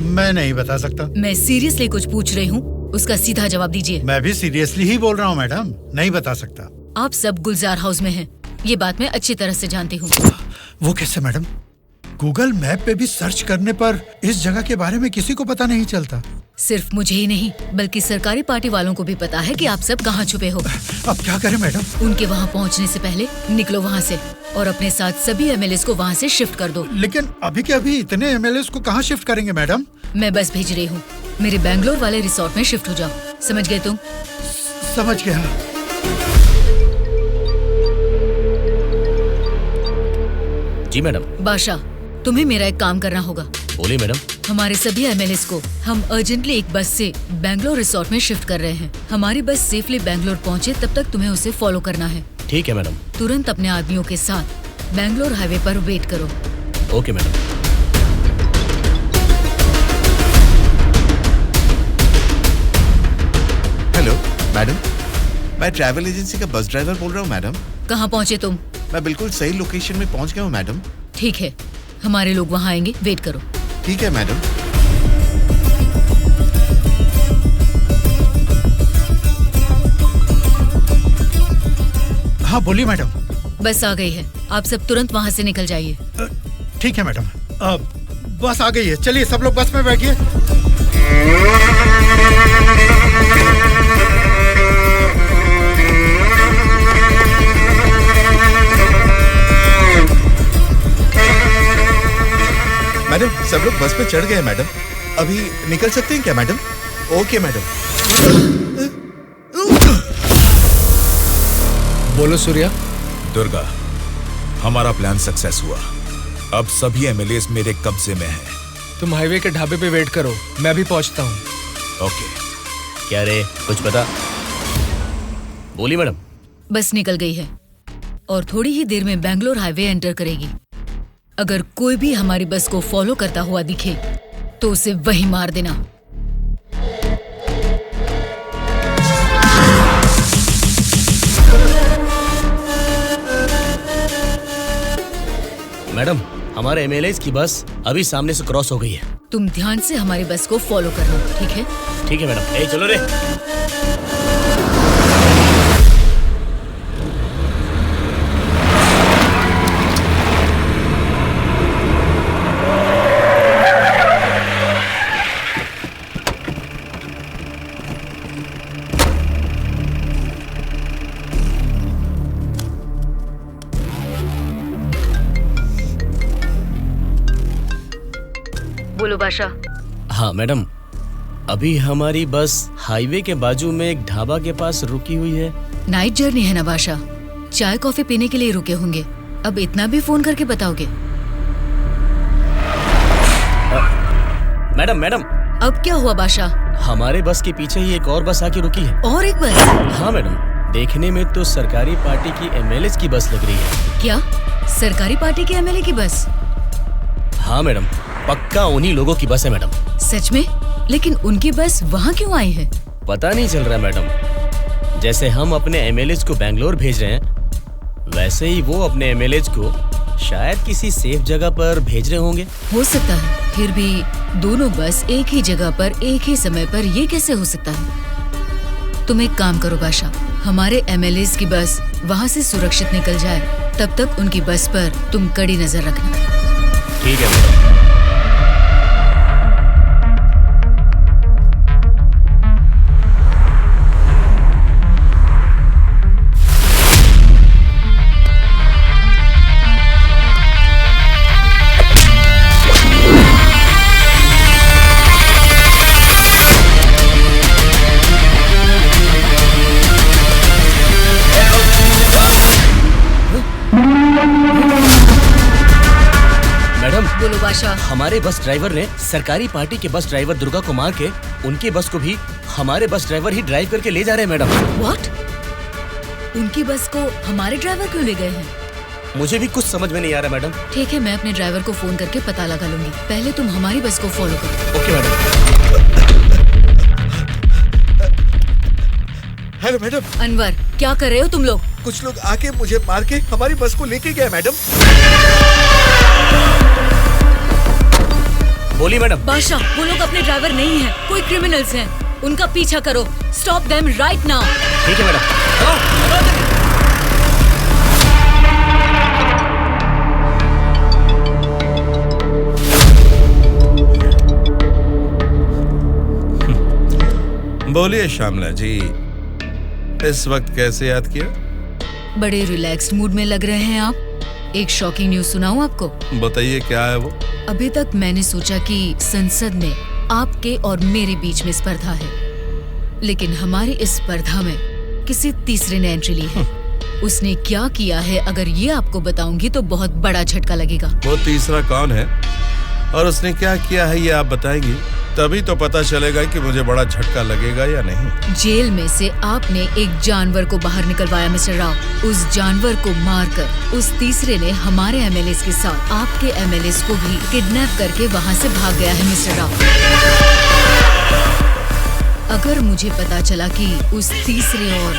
मैं नहीं बता सकता। मैं सीरियसली कुछ पूछ रही हूँ, उसका सीधा जवाब दीजिए। मैं भी सीरियसली ही बोल रहा हूँ मैडम, नहीं बता सकता। आप सब गुलजार हाउस में हैं, ये बात मैं अच्छी तरह से जानती हूँ। वो कैसे मैडम? गूगल मैप पे भी सर्च करने पर इस जगह के बारे में किसी को पता नहीं चलता। सिर्फ मुझे ही नहीं बल्कि सरकारी पार्टी वालों को भी पता है कि आप सब कहाँ छुपे हो। अब क्या करें मैडम? उनके वहाँ पहुँचने से पहले निकलो वहाँ से और अपने साथ सभी एमएलएस को वहाँ से शिफ्ट कर दो। लेकिन अभी के अभी इतने एमएलएस को कहाँ शिफ्ट करेंगे मैडम? मैं बस भेज रही हूँ, मेरे बैंगलोर वाले रिसोर्ट में शिफ्ट हो जाओ। समझ गए तुम? समझ गया। जी मैडम। बादशाह, तुम्हें मेरा एक काम करना होगा। बोलिए मैडम। हमारे सभी एमएलएस को हम अर्जेंटली एक बस से बैंगलोर रिसोर्ट में शिफ्ट कर रहे हैं। हमारी बस सेफली बैंगलोर पहुंचे तब तक तुम्हें उसे फॉलो करना है। ठीक है मैडम। तुरंत अपने आदमियों के साथ बैंगलोर हाईवे पर वेट करो। Okay madam. हेलो मैडम, मैं ट्रैवल एजेंसी का बस ड्राइवर बोल रहा हूँ मैडम। कहाँ पहुँचे तुम? मैं बिल्कुल सही लोकेशन में पहुँच गया हूँ मैडम। ठीक है, हमारे लोग वहाँ आएंगे, वेट करो। ठीक है मैडम। हाँ बोलिए मैडम। बस आ गई है, आप सब तुरंत वहाँ से निकल जाइए। ठीक है मैडम। बस आ गई है, चलिए सब लोग बस में बैठिए। मैडम सब लोग बस पे चढ़ गए मैडम। अभी निकल सकते हैं क्या मैडम? Okay madam. बोलो सूर्या। दुर्गा, हमारा प्लान सक्सेस हुआ। अब सभी एमएलएस मेरे कब्जे में हैं। तुम हाईवे के ढाबे पे वेट करो, मैं भी पहुंचता हूँ। ओके। क्या रे, कुछ पता? बोली मैडम। बस निकल गई है और थोड़ी ही देर में बैंगलोर हाईवे एंटर करेगी। अगर कोई भी हमारी बस को फॉलो करता हुआ दिखे तो उसे वहीं मार देना। मैडम, हमारे एमएलएस की बस अभी सामने से क्रॉस हो गई है। तुम ध्यान से हमारी बस को फॉलो करना, ठीक है? ठीक है मैडम। ए चलो रे। बोलो बादशाह। हाँ मैडम, अभी हमारी बस हाईवे के बाजू में एक ढाबा के पास रुकी हुई है। नाइट जर्नी है ना बादशाह, चाय कॉफी पीने के लिए रुके होंगे। अब इतना भी फोन करके बताओगे? Madam madam. अब क्या हुआ बादशाह? हमारे बस के पीछे ही एक और बस आके रुकी है। और एक बस? हाँ मैडम, देखने में तो सरकारी पार्टी की एमएलए की बस लग रही है। क्या सरकारी पार्टी के एमएलए की बस? हाँ मैडम, पक्का उन्हीं लोगों की बस है मैडम। सच में? लेकिन उनकी बस वहाँ क्यों आई है? पता नहीं चल रहा मैडम। जैसे हम अपने एमएलए को बैंगलोर भेज रहे हैं, वैसे ही वो अपने एमएलए को शायद किसी सेफ जगह पर भेज रहे होंगे। हो सकता है, फिर भी दोनों बस एक ही जगह पर एक ही समय पर ये कैसे हो सकता है? तुम एक काम करो बादशाह, हमारे एमएलए की बस वहाँ से सुरक्षित निकल जाए, तब तक उनकी बस पर तुम कड़ी नजर रखना। ठीक है मैडम। बोलो बादशाह। हमारे बस ड्राइवर ने सरकारी पार्टी के बस ड्राइवर दुर्गा को मार के उनकी बस को भी हमारे बस ड्राइवर ही ड्राइव करके ले जा रहे हैं मैडम। व्हाट? उनकी बस को हमारे ड्राइवर क्यों ले गए हैं? मुझे भी कुछ समझ में नहीं आ रहा मैडम। ठीक है, मैं अपने ड्राइवर को फोन करके पता लगा लूंगी। पहले तुम हमारी बस को फॉलो करो। Okay madam. Hello madam. Anwar, क्या कर रहे हो तुम लोग? कुछ लोग आके मुझे मार के हमारी बस को लेके गए मैडम। बोली मैडम। बादशाह, वो लोग अपने ड्राइवर नहीं हैं, कोई क्रिमिनल्स हैं। उनका पीछा करो। Stop them right now. ठीक है मैडम। बोलिए श्यामला जी, इस वक्त कैसे याद किया? बड़े रिलैक्स्ड मूड में लग रहे हैं आप। एक शॉकिंग न्यूज सुनाऊं आपको? बताइए, क्या है वो? अभी तक मैंने सोचा कि संसद में आपके और मेरे बीच में स्पर्धा है, लेकिन हमारी इस स्पर्धा में किसी तीसरे ने एंट्री ली है। उसने क्या किया है अगर ये आपको बताऊंगी तो बहुत बड़ा झटका लगेगा। वो तीसरा कौन है और उसने क्या किया है ये आप बताएंगी, तभी तो पता चलेगा कि मुझे बड़ा झटका लगेगा या नहीं। जेल में से आपने एक जानवर को बाहर निकलवाया मिस्टर राव। उस जानवर को मारकर उस तीसरे ने हमारे एमएलएस के साथ आपके एमएलएस को भी किडनैप करके वहाँ से भाग गया है मिस्टर राव। अगर मुझे पता चला कि उस तीसरे और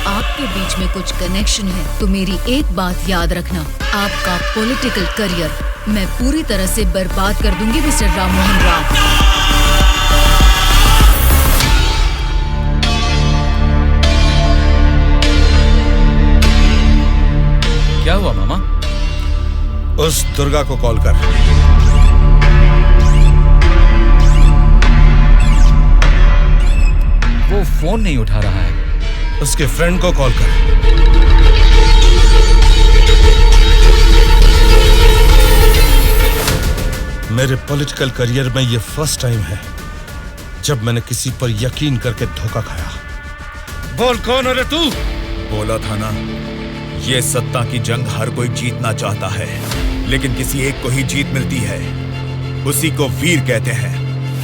आपके बीच में कुछ कनेक्शन है तो मेरी एक बात याद रखना, आपका पॉलिटिकल करियर मैं पूरी तरह से बर्बाद कर दूंगी मिस्टर राम मोहन राव। क्या हुआ मामा? उस दुर्गा को कॉल कर। वो फोन नहीं उठा रहा है। उसके फ्रेंड को कॉल कर। मेरे पॉलिटिकल करियर में ये फर्स्ट टाइम है जब मैंने किसी पर यकीन करके धोखा खाया। बोल कौन है रे तू? बोला था ना, ये सत्ता की जंग हर कोई जीतना चाहता है, लेकिन किसी एक को ही जीत मिलती है, उसी को वीर कहते हैं।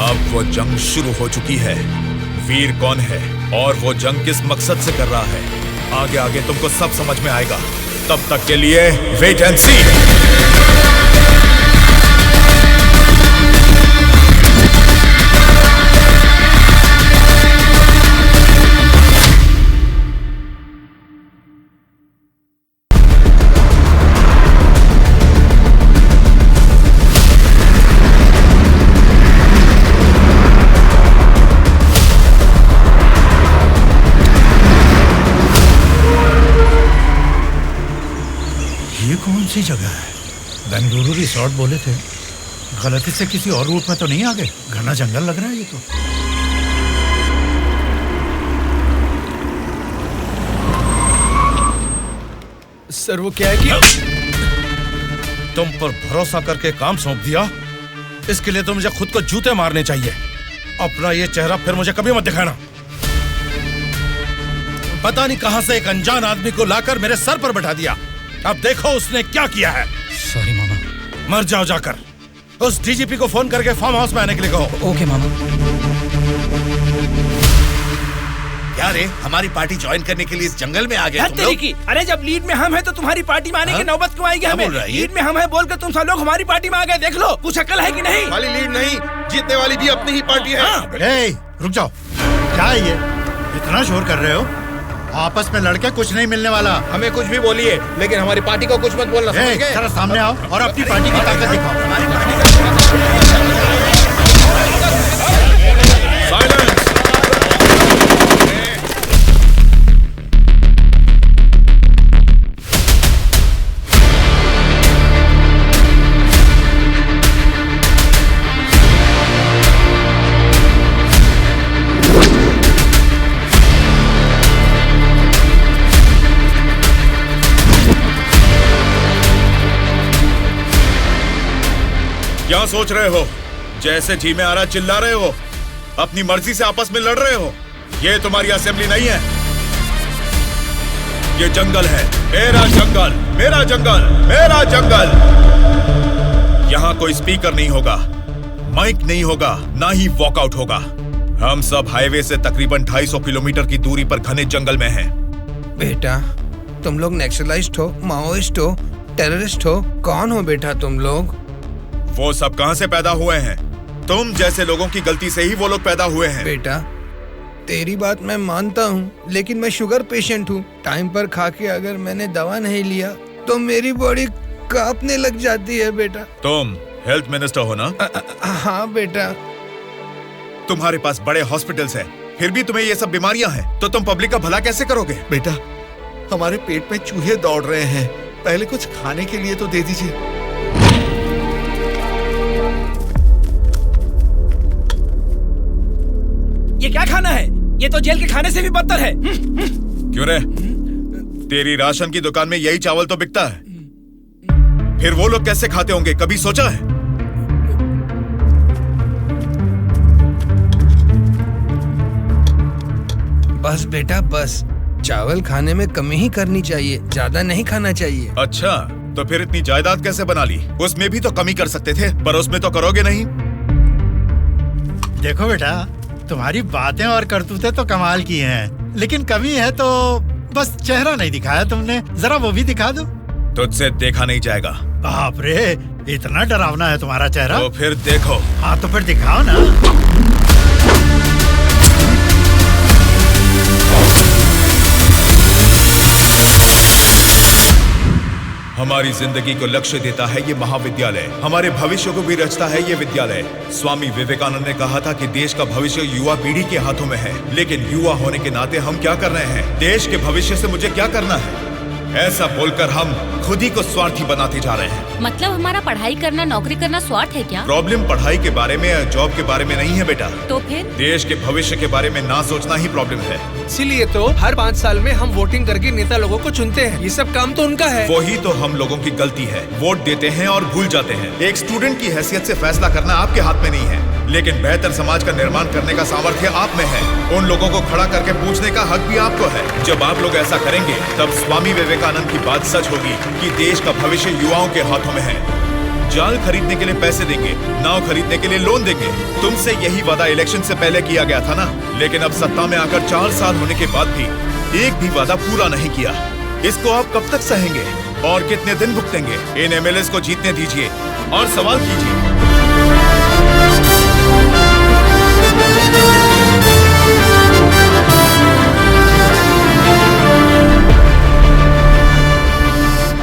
अब वो जंग शुरू हो चुकी है। वीर कौन है और वो जंग किस मकसद से कर रहा है, आगे आगे तुमको सब समझ में आएगा। तब तक के लिए वेट एंड सी। कौन सी जगह है? बेंगलुरु रिसोर्ट बोले थे, गलती से किसी और रूट में तो नहीं आ गए? घना जंगल लग रहा है ये तो। सर वो क्या है कि तुम पर भरोसा करके काम सौंप दिया, इसके लिए तो मुझे खुद को जूते मारने चाहिए। अपना ये चेहरा फिर मुझे कभी मत दिखाना। पता नहीं कहां से एक अनजान आदमी को लाकर मेरे सर पर बैठा दिया। अब देखो उसने क्या किया है। सॉरी मामा। मर जाओ जाकर। उस डीजीपी को फोन करके फार्म हाउस में आने के लिए कहो। ओके मामा। क्या रे, हमारी पार्टी ज्वाइन करने के लिए इस जंगल में आ गए तुम लोग? अरे जब लीड में हम हैं तो तुम्हारी पार्टी में आने की नौबत क्यों आएगी हमें? लीड में हम हैं बोलकर तुम सब लोग हमारी पार्टी में आ गए। देख लो, कुछ अकल है कि नहीं? खाली लीड नहीं, जीतने वाली भी अपनी ही पार्टी है। रुक जाओ, क्या है ये? इतना शोर कर रहे हो? आपस में लड़के कुछ नहीं मिलने वाला। हमें कुछ भी बोलिए, लेकिन हमारी पार्टी को कुछ मत बोलना। समझ गए? जरा सामने आओ और अपनी पार्टी की ताकत दिखाओ। हमारी पार्टी का क्या सोच रहे हो? जैसे जी में आ रहा चिल्ला रहे हो, अपनी मर्जी से आपस में लड़ रहे हो। ये तुम्हारी असेंबली नहीं है, ये जंगल है। मेरा जंगल, मेरा जंगल, मेरा जंगल। यहाँ कोई स्पीकर नहीं होगा, माइक नहीं होगा, ना ही वॉकआउट होगा। हम सब हाईवे से तकरीबन 250 किलोमीटर की दूरी पर घने जंगल में हैं। बेटा, तुम लोग नक्सलाइस्ट हो, माओइस्ट हो, टेररिस्ट हो, कौन हो बेटा तुम लोग? वो सब कहां से पैदा हुए हैं? तुम जैसे लोगों की गलती से ही वो लोग पैदा हुए हैं। बेटा, तेरी बात मैं मानता हूँ, लेकिन मैं शुगर पेशेंट हूँ। टाइम पर खा के अगर मैंने दवा नहीं लिया तो मेरी बॉडी कांपने लग जाती है बेटा। तुम हेल्थ मिनिस्टर हो ना? हाँ बेटा। तुम्हारे पास बड़े हॉस्पिटल्स हैं, फिर भी तुम्हें ये सब बीमारियां हैं, तो तुम पब्लिक का भला कैसे करोगे? बेटा, हमारे पेट में चूहे दौड़ रहे हैं, पहले कुछ खाने के लिए तो दे दीजिए। ये क्या खाना है? ये तो जेल के खाने से भी बदतर है। क्यों रे? तेरी राशन की दुकान में यही चावल तो बिकता है, फिर वो लोग कैसे खाते होंगे, कभी सोचा है? बस बेटा बस, चावल खाने में कमी ही करनी चाहिए, ज्यादा नहीं खाना चाहिए। अच्छा, तो फिर इतनी जायदाद कैसे बना ली? उसमें भी तो कमी कर सकते थे, पर उसमें तो करोगे नहीं। देखो बेटा, तुम्हारी बातें और करतूतें तो कमाल की हैं, लेकिन कमी है तो बस चेहरा नहीं दिखाया तुमने, जरा वो भी दिखा दो। तुझसे देखा नहीं जाएगा। बाप रे, इतना डरावना है तुम्हारा चेहरा? तो फिर देखो। हाँ तो फिर दिखाओ ना। हमारी जिंदगी को लक्ष्य देता है ये महाविद्यालय, हमारे भविष्य को भी रचता है ये विद्यालय। स्वामी विवेकानंद ने कहा था कि देश का भविष्य युवा पीढ़ी के हाथों में है, लेकिन युवा होने के नाते हम क्या कर रहे हैं? देश के भविष्य से मुझे क्या करना है, ऐसा बोलकर हम खुद ही को स्वार्थी बनाते जा रहे हैं। मतलब हमारा पढ़ाई करना, नौकरी करना स्वार्थ है क्या? प्रॉब्लम पढ़ाई के बारे में या जॉब के बारे में नहीं है बेटा, तो फिर देश के भविष्य के बारे में ना सोचना ही प्रॉब्लम है। इसीलिए तो हर 5 साल में हम वोटिंग करके नेता लोगों को चुनते हैं, ये सब काम तो उनका है। वही तो हम लोगों की गलती है, वोट देते हैं और भूल जाते हैं। एक स्टूडेंट की हैसियत से फैसला करना आपके हाथ में नहीं है, लेकिन बेहतर समाज का निर्माण करने का सामर्थ्य आप में है। उन लोगों को खड़ा करके पूछने का हक भी आपको है। जब आप लोग ऐसा करेंगे तब स्वामी विवेकानंद की बात सच होगी कि देश का भविष्य युवाओं के हाथों में है। जाल खरीदने के लिए पैसे देंगे, नाव खरीदने के लिए लोन देंगे। तुमसे यही वादा इलेक्शन से पहले किया गया था ना, लेकिन अब सत्ता में आकर 4 साल होने के बाद भी एक भी वादा पूरा नहीं किया। इसको आप कब तक सहेंगे और कितने दिन भुगतेंगे? इन एमएलएस को जीतने दीजिए और सवाल कीजिए।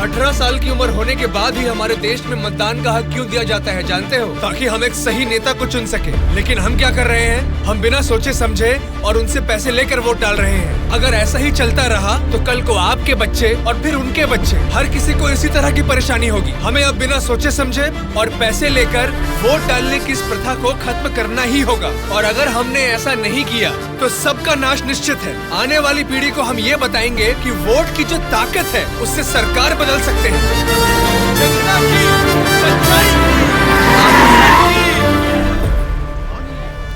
18 साल की उम्र होने के बाद ही हमारे देश में मतदान का हक क्यों दिया जाता है जानते हो? ताकि हम एक सही नेता को चुन सके। लेकिन हम क्या कर रहे हैं? हम बिना सोचे समझे और उनसे पैसे लेकर वोट डाल रहे हैं। अगर ऐसा ही चलता रहा तो कल को आपके बच्चे और फिर उनके बच्चे, हर किसी को इसी तरह की परेशानी होगी। हमें अब बिना सोचे समझे और पैसे लेकर वोट डालने की इस प्रथा को खत्म करना ही होगा। और अगर हमने ऐसा नहीं किया तो सबका नाश निश्चित है। आने वाली पीढ़ी को हम ये बताएंगे कि वोट की जो ताकत है उससे सरकार बदल सकते हैं। जनता की सच्चाई।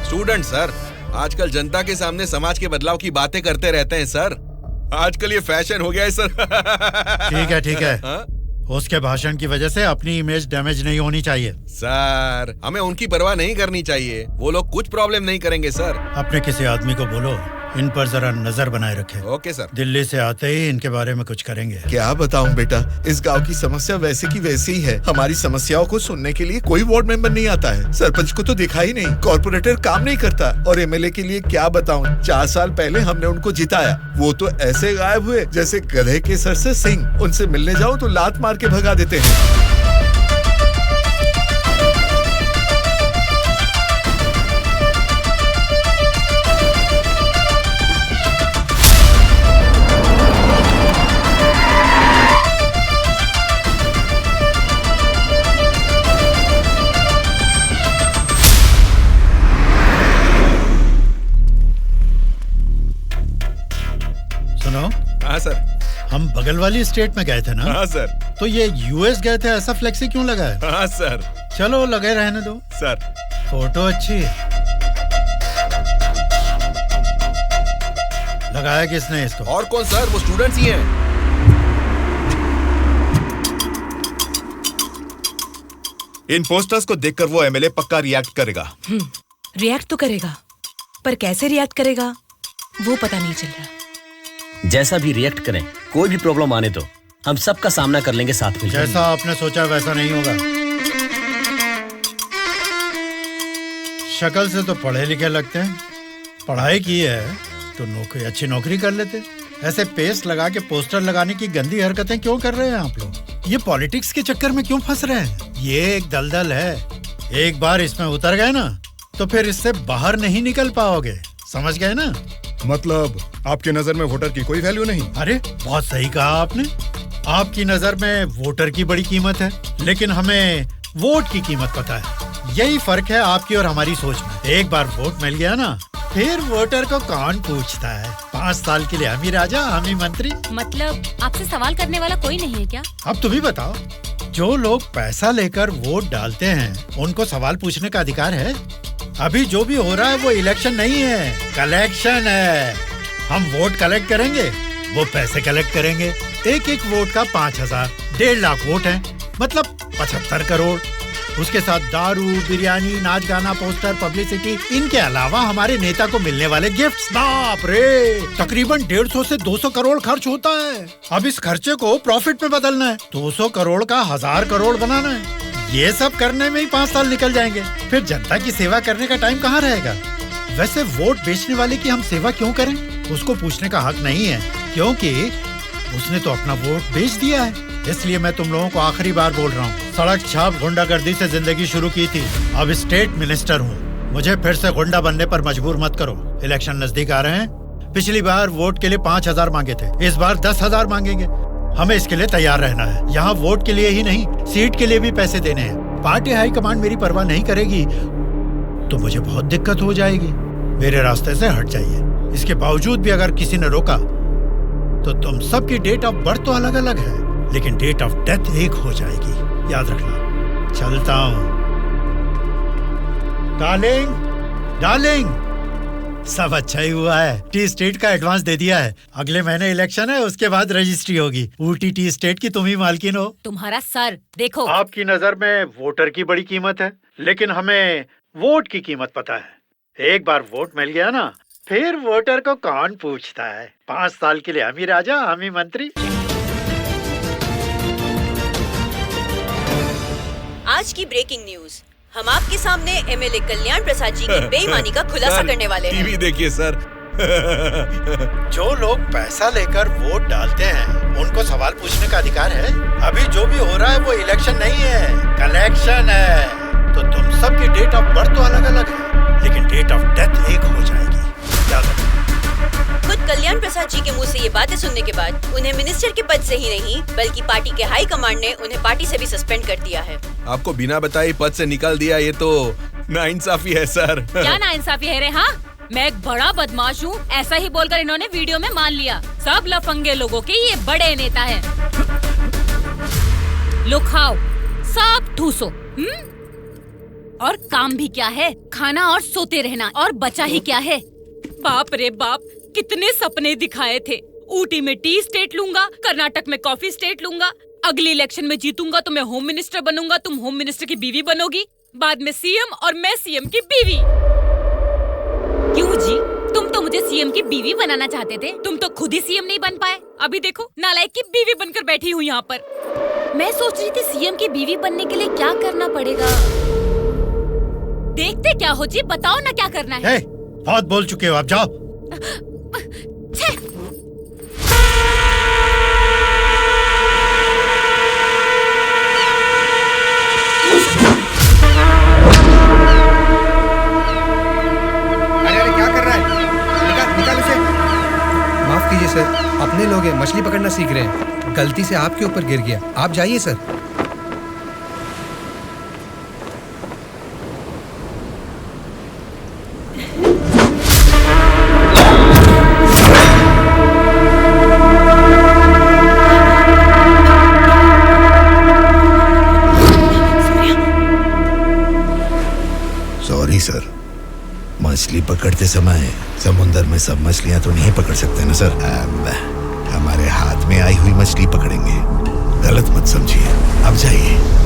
स्टूडेंट सर, आजकल जनता के सामने समाज के बदलाव की बातें करते रहते हैं सर। आजकल ये फैशन हो गया है सर। ठीक है। हाँ? उसके भाषण की वजह से अपनी इमेज डैमेज नहीं होनी चाहिए। सर, हमें उनकी परवाह नहीं करनी चाहिए, वो लोग कुछ प्रॉब्लम नहीं करेंगे सर। अपने किसी आदमी को बोलो इन पर जरा नजर बनाए रखे। Okay sir. दिल्ली से आते ही इनके बारे में कुछ करेंगे। क्या बताऊं बेटा, इस गांव की समस्या वैसे की वैसी ही है। हमारी समस्याओं को सुनने के लिए कोई वार्ड मेंबर नहीं आता है। सरपंच को तो दिखा ही नहीं, कॉर्पोरेटर काम नहीं करता, और एमएलए के लिए क्या बताऊं, 4 साल पहले हमने उनको जिताया, वो तो ऐसे गायब हुए जैसे गधे के सर से सिंह। उनसे मिलने जाओ तो लात मार के भगा देते हैं। हाँ सर। हम बगल वाली स्टेट में गए थे ना? हाँ सर। तो ये यूएस गए थे, ऐसा फ्लेक्सी क्यों लगा है? हाँ सर। चलो लगे रहने दो सर। फोटो अच्छी है। लगाया किसने इसको? और कौन सर, वो स्टूडेंट्स ही हैं। इन पोस्टर्स को देखकर वो एमएलए पक्का रिएक्ट करेगा। रिएक्ट तो करेगा, पर कैसे रिएक्ट करेगा वो पता नहीं चल रहा। जैसा भी रिएक्ट करें, कोई भी प्रॉब्लम आने तो हम सबका सामना कर लेंगे साथ में। जैसा आपने सोचा वैसा नहीं होगा। शक्ल से तो पढ़े लिखे लगते हैं, पढ़ाई की है तो नौकरी, अच्छी नौकरी कर लेते। ऐसे पेस्ट लगा के पोस्टर लगाने की गंदी हरकतें क्यों कर रहे हैं आप लोग? ये पॉलिटिक्स के चक्कर में क्यों फंस रहे हैं? ये एक दलदल है, एक बार इसमें उतर गए ना तो फिर इससे बाहर नहीं निकल पाओगे, समझ गए ना? मतलब आपकी नजर में वोटर की कोई वैल्यू नहीं? अरे बहुत सही कहा आपने। आपकी नजर में वोटर की बड़ी कीमत है, लेकिन हमें वोट की कीमत पता है। यही फर्क है आपकी और हमारी सोच में। एक बार वोट मिल गया ना, फिर वोटर को कौन पूछता है? 5 साल के लिए हम ही राजा, हम ही मंत्री। मतलब आपसे सवाल करने वाला कोई नहीं है क्या? अब तुम ही बताओ, जो लोग पैसा लेकर वोट डालते हैं उनको सवाल पूछने का अधिकार है? अभी जो भी हो रहा है वो इलेक्शन नहीं है, कलेक्शन है। हम वोट कलेक्ट करेंगे, वो पैसे कलेक्ट करेंगे। एक एक वोट का 5,000, 1.5 लाख वोट हैं, मतलब 75 करोड़। उसके साथ दारू, बिरयानी, नाच गाना, पोस्टर, पब्लिसिटी, इनके अलावा हमारे नेता को मिलने वाले गिफ्ट्स, बाप रे, तकरीबन 150 से 200 करोड़ खर्च होता है। अब इस खर्चे को प्रॉफिट में बदलना है, 200 करोड़ का 1000 करोड़ बनाना है। ये सब करने में ही 5 साल निकल जाएंगे। फिर जनता की सेवा करने का टाइम कहाँ रहेगा? वैसे वोट बेचने वाले की हम सेवा क्यों करें? उसको पूछने का हक नहीं है, क्योंकि उसने तो अपना वोट बेच दिया है। इसलिए मैं तुम लोगों को आखिरी बार बोल रहा हूँ, सड़क छाप गुंडागर्दी से जिंदगी शुरू की थी, अब स्टेट मिनिस्टर हूँ। मुझे फिर से गुंडा बनने पर मजबूर मत करो। इलेक्शन नजदीक आ रहे हैं। पिछली बार वोट के लिए 5,000 मांगे थे, इस बार 10,000 मांगेंगे। हमें इसके लिए तैयार रहना है। यहाँ वोट के लिए ही नहीं, सीट के लिए भी पैसे देने हैं। पार्टी हाईकमांड मेरी परवाह नहीं करेगी तो मुझे बहुत दिक्कत हो जाएगी। मेरे रास्ते से हट जाइए। इसके बावजूद भी अगर किसी ने रोका तो तुम सबकी डेट ऑफ बर्थ तो अलग अलग है, लेकिन डेट ऑफ डेथ एक हो जाएगी, याद रखना। चलता हूँ। डार्लिंग, डार्लिंग, सब अच्छा ही हुआ है। टी स्टेट का एडवांस दे दिया है। अगले महीने इलेक्शन है, उसके बाद रजिस्ट्री होगी। ऊटी टी स्टेट की तुम ही मालकिन हो। तुम्हारा सर देखो। आपकी नजर में वोटर की बड़ी कीमत है, लेकिन हमें वोट की कीमत पता है। एक बार वोट मिल गया ना, फिर वोटर को कौन पूछता है। 5 साल के लिए हम ही राजा, हम ही मंत्री। आज की ब्रेकिंग न्यूज, हम आपके सामने एमएलए कल्याण प्रसाद जी की बेईमानी का खुलासा करने वाले हैं। टीवी देखिए सर। जो लोग पैसा लेकर वोट डालते हैं उनको सवाल पूछने का अधिकार है। अभी जो भी हो रहा है वो इलेक्शन नहीं है, कलेक्शन है। तो तुम सबकी डेट ऑफ बर्थ तो अलग अलग है, लेकिन डेट ऑफ डेथ एक हो जाएगी, याद रखना। खुद कल्याण प्रसाद जी के मुंह से ये बातें सुनने के बाद उन्हें मिनिस्टर के पद से ही नहीं, बल्कि पार्टी के हाई कमांड ने उन्हें पार्टी से भी सस्पेंड कर दिया है। आपको बिना बताए पद से निकाल दिया, ये तो नाइंसाफी है सर। क्या नाइंसाफी है रे? हाँ, मैं एक बड़ा बदमाश हूँ, ऐसा ही बोलकर इन्होंने वीडियो में मान लिया। सब लफंगे लोगों के ये बड़े नेता हैं। लो खाओ, सब ठूसो। और काम भी क्या है? खाना और सोते रहना, और बचा ही क्या है? बाप रे बाप, कितने सपने दिखाए थे। ऊटी में टी स्टेट लूंगा, कर्नाटक में कॉफी स्टेट लूंगा, अगली इलेक्शन में जीतूंगा तो मैं होम मिनिस्टर बनूंगा, तुम होम मिनिस्टर की बीवी बनोगी, बाद में सीएम और मैं सीएम की बीवी। क्यों जी, तुम तो मुझे सीएम की बीवी बनाना चाहते थे, तुम तो खुद ही सीएम नहीं बन पाए। अभी देखो, नालायक की बीवी बनकर बैठी हूँ यहाँ पर। मैं सोच रही थी सीएम की बीवी बनने के लिए क्या करना पड़ेगा। देखते क्या हो जी, बताओ ना क्या करना है। बहुत बोल चुके हो, आप जाओ। अरे क्या कर रहा है? निकाल उसे। माफ कीजिए सर, अपने लोग हैं, मछली पकड़ना सीख रहे हैं। गलती से आपके ऊपर गिर गया, आप जाइए सर। सॉरी सर, मछली पकड़ते समय समुंदर में सब मछलियां तो नहीं पकड़ सकते ना सर। हमारे हाथ में आई हुई मछली पकड़ेंगे, गलत मत समझिए। अब जाइए।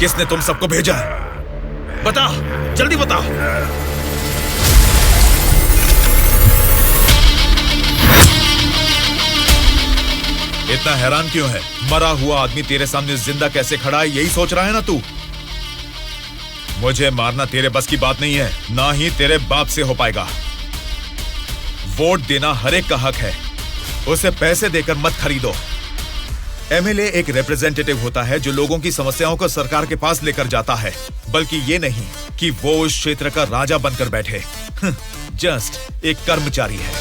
किसने तुम सबको भेजा है? बता, जल्दी बता। इतना हैरान क्यों है? मरा हुआ आदमी तेरे सामने जिंदा कैसे खड़ा है, यही सोच रहा है ना तू? मुझे मारना तेरे बस की बात नहीं है, ना ही तेरे बाप से हो पाएगा। वोट देना हर एक का हक है, उसे पैसे देकर मत खरीदो। एमएलए एक रिप्रेजेंटेटिव होता है जो लोगों की समस्याओं को सरकार के पास लेकर जाता है, बल्कि ये नहीं कि वो उस क्षेत्र का राजा बनकर बैठे। जस्ट एक कर्मचारी है।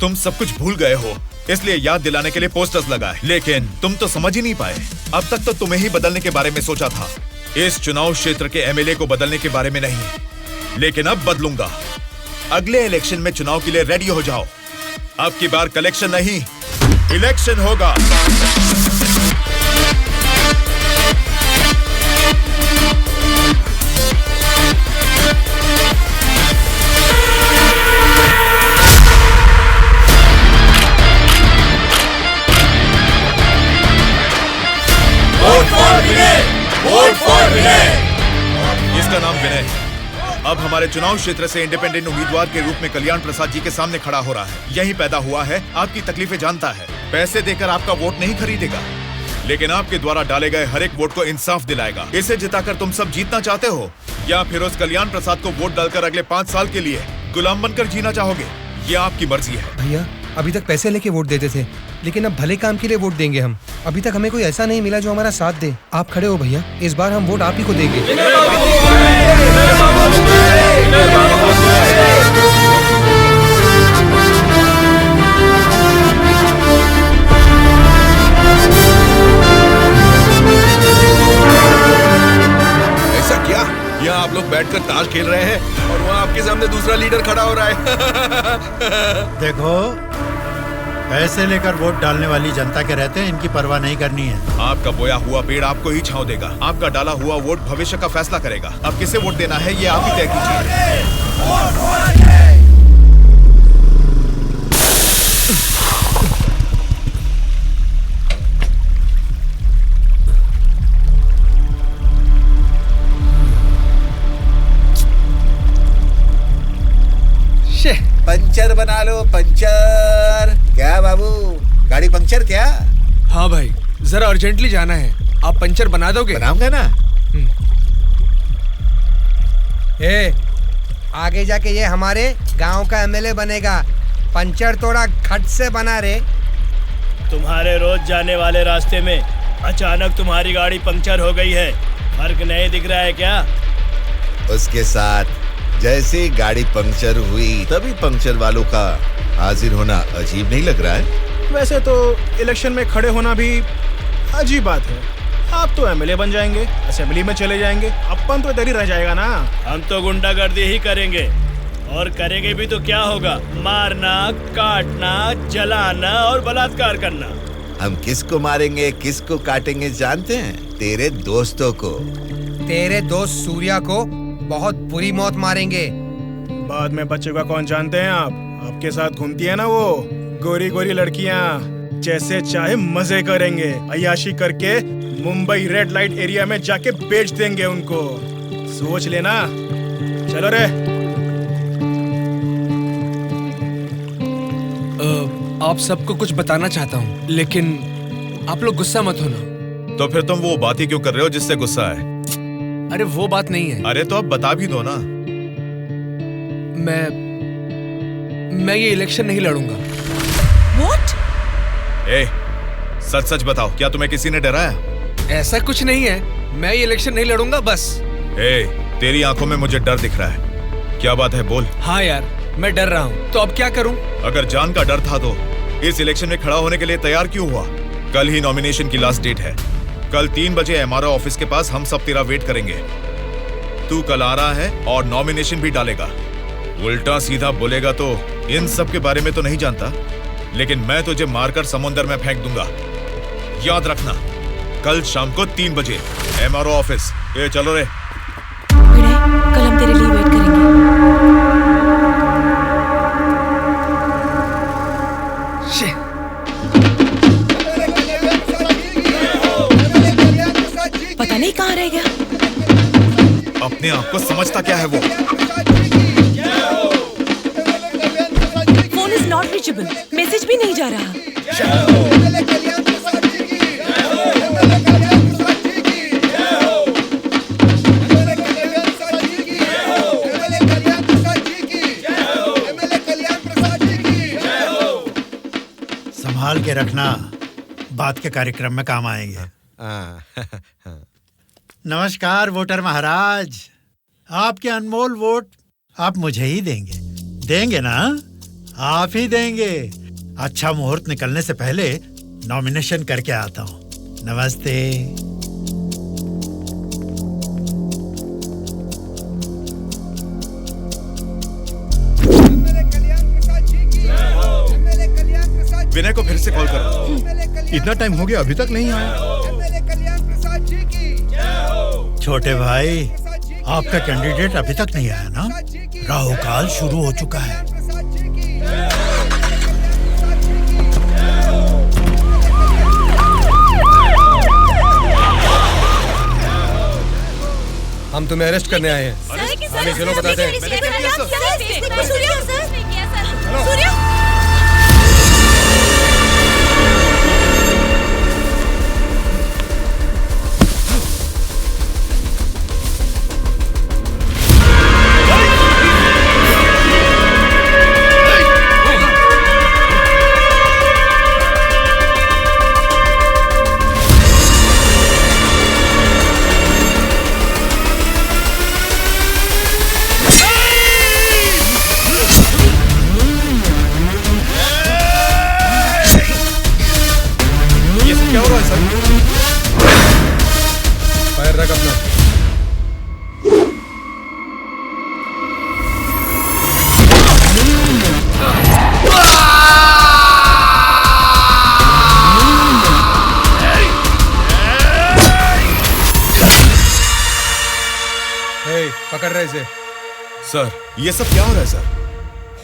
तुम सब कुछ भूल गए हो, इसलिए याद दिलाने के लिए पोस्टर्स लगाए, लेकिन तुम तो समझ ही नहीं पाए। अब तक तो तुम्हें ही बदलने के बारे में सोचा था, इस चुनाव क्षेत्र के एमएलए को बदलने के बारे में नहीं। लेकिन अब बदलूंगा। अगले इलेक्शन में चुनाव के लिए रेडी हो जाओ। अब की बार कलेक्शन नहीं, इलेक्शन होगा। इसका नाम विनय है। अब हमारे चुनाव क्षेत्र से इंडिपेंडेंट उम्मीदवार के रूप में कल्याण प्रसाद जी के सामने खड़ा हो रहा है। यही पैदा हुआ है, आपकी तकलीफें जानता है। पैसे देकर आपका वोट नहीं खरीदेगा, लेकिन आपके द्वारा डाले गए हर एक वोट को इंसाफ दिलाएगा। इसे जिताकर तुम सब जीतना चाहते हो, या फिर उस कल्याण प्रसाद को वोट डालकर अगले 5 साल के लिए गुलाम बनकर जीना चाहोगे? ये आपकी मर्जी है। भैया अभी तक पैसे लेके वोट देते थे, लेकिन अब भले काम के लिए वोट देंगे हम। अभी तक हमें कोई ऐसा नहीं मिला जो हमारा साथ दे। आप खड़े हो भैया, इस बार हम वोट आप ही को देंगे। ऐसा क्या? यहाँ आप लोग बैठकर ताश खेल रहे हैं और वहाँ आपके सामने दूसरा लीडर खड़ा हो रहा है। देखो, पैसे लेकर वोट डालने वाली जनता के रहते हैं, इनकी परवाह नहीं करनी है। आपका बोया हुआ पेड़ आपको ही छांव देगा। आपका डाला हुआ वोट भविष्य का फैसला करेगा। अब किसे वोट देना है, ये आप ही तय कीजिए। पंचर बना लो, पंचर। क्या बाबू, गाड़ी पंचर क्या? हाँ भाई, जरा अर्जेंटली जाना है। आप पंचर बना दोगे? बनाऊंगा ना। आगे जाके ये हमारे गांव का एमएलए बनेगा। पंचर थोड़ा खट से बना रे। तुम्हारे रोज जाने वाले रास्ते में अचानक तुम्हारी गाड़ी पंक्चर हो गई है, फर्क नहीं दिख रहा है क्या? उसके साथ जैसे गाड़ी पंक्चर हुई तभी पंक्चर वालों का हाजिर होना अजीब नहीं लग रहा है? वैसे तो इलेक्शन में खड़े होना भी अजीब बात है। आप तो एमएलए बन जाएंगे, असेंबली में चले जाएंगे, अपन तो इधर ही रह जाएगा ना। हम तो गुंडागर्दी ही करेंगे, और करेंगे भी तो क्या होगा? मारना, काटना, जलाना और बलात्कार करना। हम किसको मारेंगे, किसको काटेंगे जानते हैं? तेरे दोस्तों को। तेरे दोस्त सूर्या को बहुत बुरी मौत मारेंगे। बाद में बच्चों कौन जानते हैं आप? आपके साथ घूमती है ना वो गोरी गोरी लड़कियां, जैसे चाहे मजे करेंगे। अय्याशी करके मुंबई रेड लाइट एरिया में जाके बेच देंगे उनको। सोच लेना। चलो रे। आप सबको कुछ बताना चाहता हूँ, लेकिन आप लोग गुस्सा मत होना। तो फिर तुम वो बात ही क्यों कर रहे हो जिससे गुस्सा है? अरे वो बात नहीं है। अरे तो अब बता भी दो ना। मैं ये इलेक्शन नहीं लड़ूंगा। What? ए, सच सच बताओ, क्या तुम्हें किसी ने डराया? ऐसा कुछ नहीं है, मैं ये इलेक्शन नहीं लड़ूंगा बस। ए, तेरी आंखों में मुझे डर दिख रहा है। क्या बात है, बोल। हाँ यार, मैं डर रहा हूँ, तो अब क्या करूँ? अगर जान का डर था तो इस इलेक्शन में खड़ा होने के लिए तैयार क्यों हुआ? कल ही नॉमिनेशन की लास्ट डेट है। कल 3 बजे एमआरओ ऑफिस के पास हम सब तेरा वेट करेंगे। तू कल आ रहा है और नॉमिनेशन भी डालेगा। उल्टा सीधा बोलेगा तो इन सब के बारे में तो नहीं जानता, लेकिन मैं तुझे मारकर समुंदर में फेंक दूंगा। याद रखना, कल शाम को 3 बजे एमआरओ ऑफिस। ये चलो रे। कल हम तेरे लिए वेट करेंगे। पता नहीं कहाँ जा रहा। एमएलए कल्याण प्रसाद जी की एमएलए कल्याण प्रसाद जी की एमएलए कल्याण प्रसाद जी की एमएलए कल्याण प्रसाद जी की एमएलए कल्याण प्रसाद जी की। संभाल के रखना, बात के कार्यक्रम में काम आएंगे। नमस्कार वोटर महाराज, आपके अनमोल वोट आप मुझे ही देंगे ना? आप ही देंगे। अच्छा मुहूर्त निकलने से पहले नॉमिनेशन करके आता हूँ। नमस्ते। विनय को फिर से कॉल करो। इतना टाइम हो गया अभी तक नहीं आया। छोटे भाई, आपका कैंडिडेट अभी तक नहीं आया ना? राहु काल शुरू हो चुका है। हम तुम्हें अरेस्ट करने आए हैं। हमें चलो बताते हैं। पैर रख अपना। पकड़ रहे इसे। सर, ये सब क्या हो रहा है सर?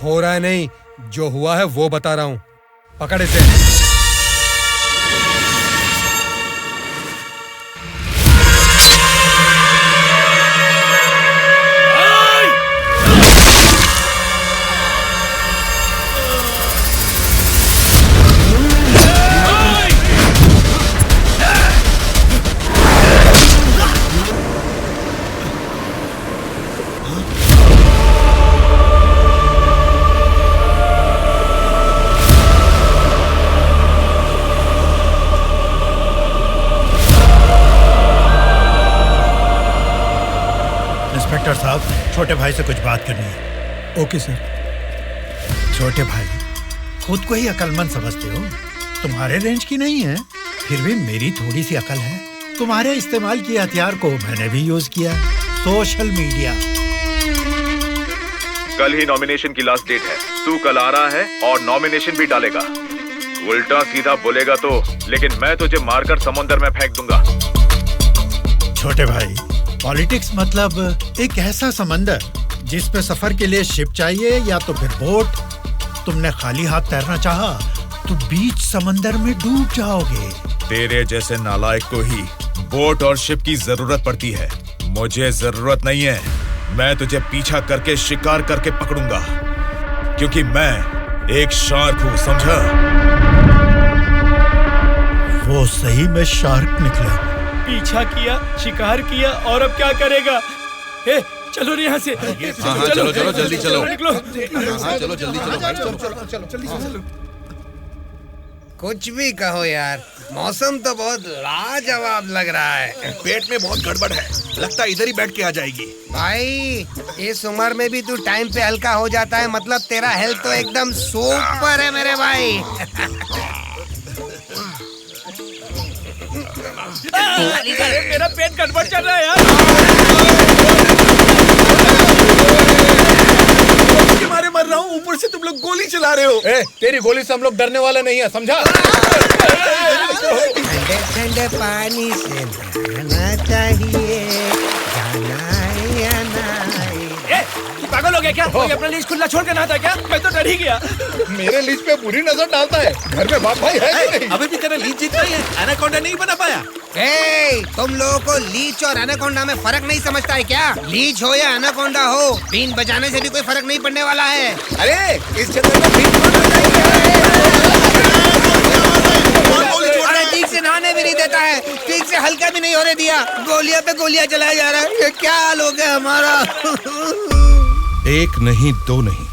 हो रहा है नहीं, जो हुआ है वो बता रहा हूँ। पकड़ इसे। इंस्पेक्टर साहब, छोटे भाई से कुछ बात करनी है। Okay sir. छोटे भाई, खुद को ही अकलमंद समझते हो, तुम्हारे रेंज की नहीं है, फिर भी मेरी थोड़ी सी अकल है। तुम्हारे इस्तेमाल किए हथियार को मैंने भी यूज किया, सोशल मीडिया। कल ही नॉमिनेशन की लास्ट डेट है। तू कल आ रहा है और नॉमिनेशन भी डालेगा। उल्टा सीधा बोलेगा तो, लेकिन मैं तुझे मारकर समुद्र में फेंक दूंगा। छोटे भाई, पॉलिटिक्स मतलब एक ऐसा समंदर जिसपे सफर के लिए शिप चाहिए या तो फिर बोट। तुमने खाली हाथ तैरना चाहा तो बीच समंदर में डूब जाओगे। तेरे जैसे नालायक को ही बोट और शिप की जरूरत पड़ती है, मुझे जरूरत नहीं है। मैं तुझे पीछा करके शिकार करके पकड़ूंगा, क्योंकि मैं एक शार्क हूँ, समझा? वो सही में शार्क निकला। पीछा किया, शिकार किया, और अब क्या करेगा? ए, चलो रे यहाँ से। चलो चलो जल्दी चलो। निकलो। चलो जल्दी चलो। कुछ भी कहो यार, मौसम तो बहुत लाजवाब लग रहा है। पेट में बहुत गड़बड़ है, लगता है इधर ही बैठ के आ जाएगी। भाई, इस उम्र में भी तू टाइम पे हल्का हो जाता है, मतलब तेरा हेल्थ तो एकदम सुपर है मेरे भाई। अरे मेरा पेट गड़बड़ चल रहा है यार। मारे मर रहा हूँ, ऊपर से तुम लोग गोली चला रहे हो। तेरी गोली से हम लोग डरने वाले नहीं है, समझा? ठंडे ठंडे पानी से नहाना चाहिए, जाना है या नहीं। तू पागल हो गया क्या? कोई अपना लीज खुला छोड़ के नहाता है क्या? मैं तो डर ही गया। मेरे लीज पे बुरी नजर डालता है। घर में बाप भाई है कि नहीं? अभी भी तेरा लीज जीत रही है, एनाकोंडा नहीं बना पाया। तुम लोगों को लीच और एनाकोंडा में फर्क नहीं समझता है क्या? लीच हो या एनाकोंडा हो, बीन बजाने से भी कोई फर्क नहीं पड़ने वाला है। अरे इस जंगल में बीन बजाना चाहिए। अरे ठीक से नहाने भी नहीं देता है, ठीक से हल्का भी नहीं होने दिया, गोलियां पे गोलियां चलाया जा रहा है। ये क्या हाल हो गया हमारा? एक नहीं दो नहीं,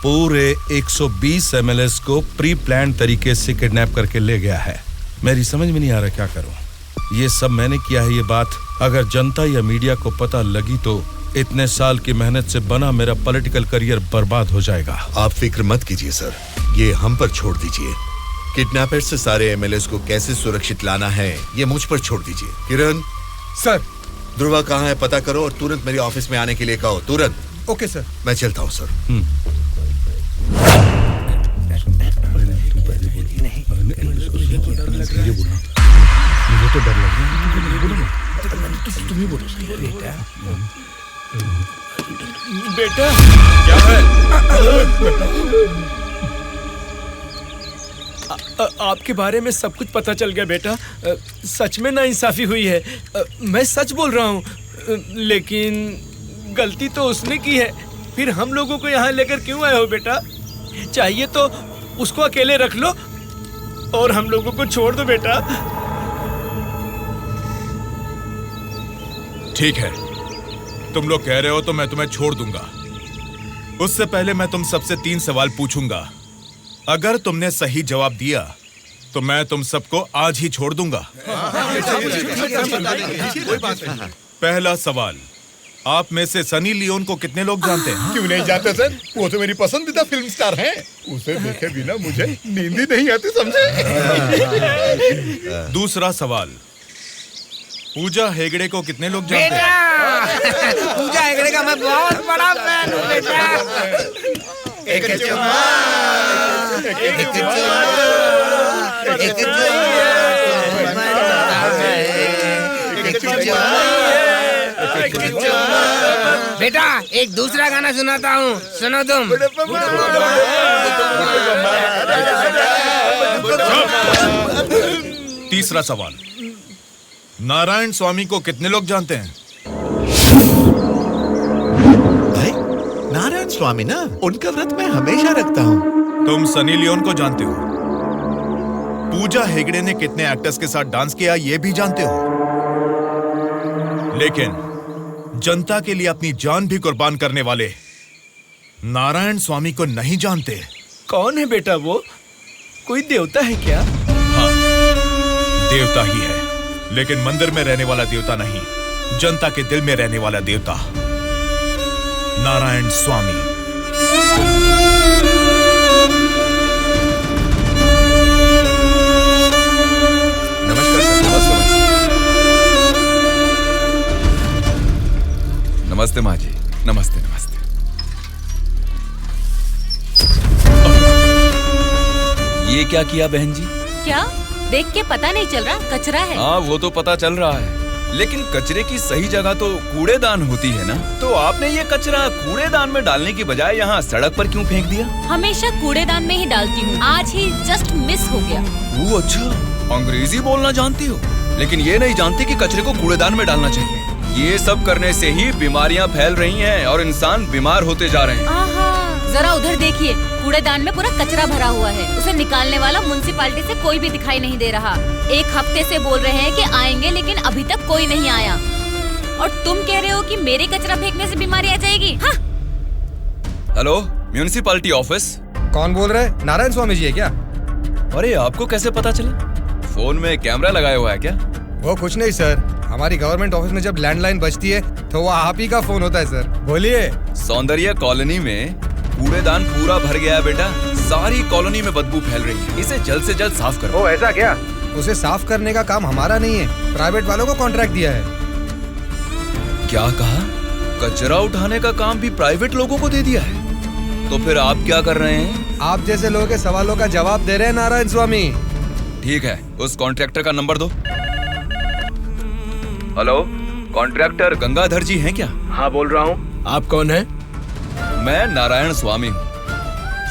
पूरे 120 एमएलएस को प्री प्लान तरीके से किडनैप करके ले गया है। मेरी समझ में नहीं आ रहा क्या करूं। ये सब मैंने किया है। ये बात अगर जनता या मीडिया को पता लगी तो इतने साल की मेहनत से बना मेरा पॉलिटिकल करियर बर्बाद हो जाएगा। आप फिक्र मत कीजिए सर, ये हम पर छोड़ दीजिए। किडनैपर से सारे एमएलएस को कैसे सुरक्षित लाना है ये मुझ पर छोड़ दीजिए। किरण सर, ध्रुवा कहाँ है पता करो और तुरंत मेरे ऑफिस में आने के लिए कहो, तुरंत। Okay sir. मैं चलता हूँ सर। मुझे तो डर लग रहा है। तुम ही बोलो बेटा क्या है? आपके बारे में सब कुछ पता चल गया बेटा। सच में नाइंसाफी हुई है। मैं सच बोल रहा हूँ, लेकिन गलती तो उसने की है। फिर हम लोगों को यहाँ लेकर क्यों आए हो बेटा? चाहिए तो उसको अकेले रख लो और हम लोगों को छोड़ दो बेटा। ठीक है, तुम लोग कह रहे हो तो मैं तुम्हें छोड़ दूंगा। उससे पहले मैं तुम सबसे 3 सवाल पूछूंगा। अगर तुमने सही जवाब दिया तो मैं तुम सबको आज ही छोड़ दूंगा। पहला सवाल, आप में से सनी लियोन को कितने लोग जानते हैं? क्यों नहीं जानते सर, वो तो मेरी पसंदीदा फिल्म स्टार हैं। उसे देखे बिना मुझे नींद ही नहीं आती, समझे? दूसरा सवाल, पूजा हेगड़े को कितने लोग जानते हैं? पूजा हेगड़े का मैं बहुत बड़ा फैन हूँ बेटा। एक चुम्मा, एक चुम्मा, एक चुम्मा। बेटा एक दूसरा गाना सुनाता हूँ, सुनो तुम। तीसरा सवाल, नारायण स्वामी को कितने लोग जानते हैं? भाई नारायण स्वामी ना, उनका व्रत मैं हमेशा रखता हूँ। तुम सनी लियोन को जानते हो? पूजा हेगड़े ने कितने एक्टर्स के साथ डांस किया ये भी जानते हो? लेकिन जनता के लिए अपनी जान भी कुर्बान करने वाले नारायण स्वामी को नहीं जानते। कौन है बेटा वो? कोई देवता है क्या? हाँ, देवता ही है, लेकिन मंदिर में रहने वाला देवता नहीं, जनता के दिल में रहने वाला देवता, नारायण स्वामी। नमस्कार सर। नमस्ते माँ जी। नमस्ते नमस्ते। ये क्या किया बहन जी? क्या देख के पता नहीं चल रहा? कचरा है। हाँ वो तो पता चल रहा है, लेकिन कचरे की सही जगह तो कूड़ेदान होती है ना। तो आपने ये कचरा कूड़ेदान में डालने की बजाय यहाँ सड़क पर क्यों फेंक दिया? हमेशा कूड़ेदान में ही डालती हूँ, आज ही जस्ट मिस हो गया। वो अच्छा, अंग्रेजी बोलना जानती हो, लेकिन ये नहीं जानती कि कचरे को कूड़ेदान में डालना चाहिए। ये सब करने से ही बीमारियाँ फैल रही हैं और इंसान बीमार होते जा रहे हैं। आहा, जरा उधर देखिए, कूड़ेदान में पूरा कचरा भरा हुआ है। उसे निकालने वाला म्युनिसिपैलिटी से कोई भी दिखाई नहीं दे रहा। 1 हफ्ते से बोल रहे हैं कि आएंगे, लेकिन अभी तक कोई नहीं आया। और तुम कह रहे हो कि मेरे कचरा फेंकने से बीमारी आ जाएगी? हाँ? Hello, municipality office. कौन बोल रहा है? नारायण स्वामी जी है क्या? अरे आपको कैसे पता चला? फोन में कैमरा लगाया हुआ है क्या? वो कुछ नहीं सर, हमारी गवर्नमेंट ऑफिस में जब लैंडलाइन बजती है तो वो आप ही का फोन होता है सर। बोलिए। सौंदर्य कॉलोनी में कूड़ेदान पूरा भर गया है बेटा, सारी कॉलोनी में बदबू फैल रही है। इसे जल्द से जल्द साफ करो। ओ ऐसा क्या? उसे साफ करने का काम हमारा नहीं है, प्राइवेट वालों को कॉन्ट्रैक्ट दिया है। क्या कहा? कचरा उठाने का काम भी प्राइवेट लोगों को दे दिया है? तो फिर आप क्या कर रहे हैं? आप जैसे लोगों के सवालों का जवाब दे रहे हैं नारायण स्वामी। ठीक है, उस कॉन्ट्रैक्टर का नंबर दो। हेलो, कॉन्ट्रैक्टर गंगाधर जी हैं क्या? हाँ बोल रहा हूँ। आप कौन है? मैं नारायण स्वामी हूँ।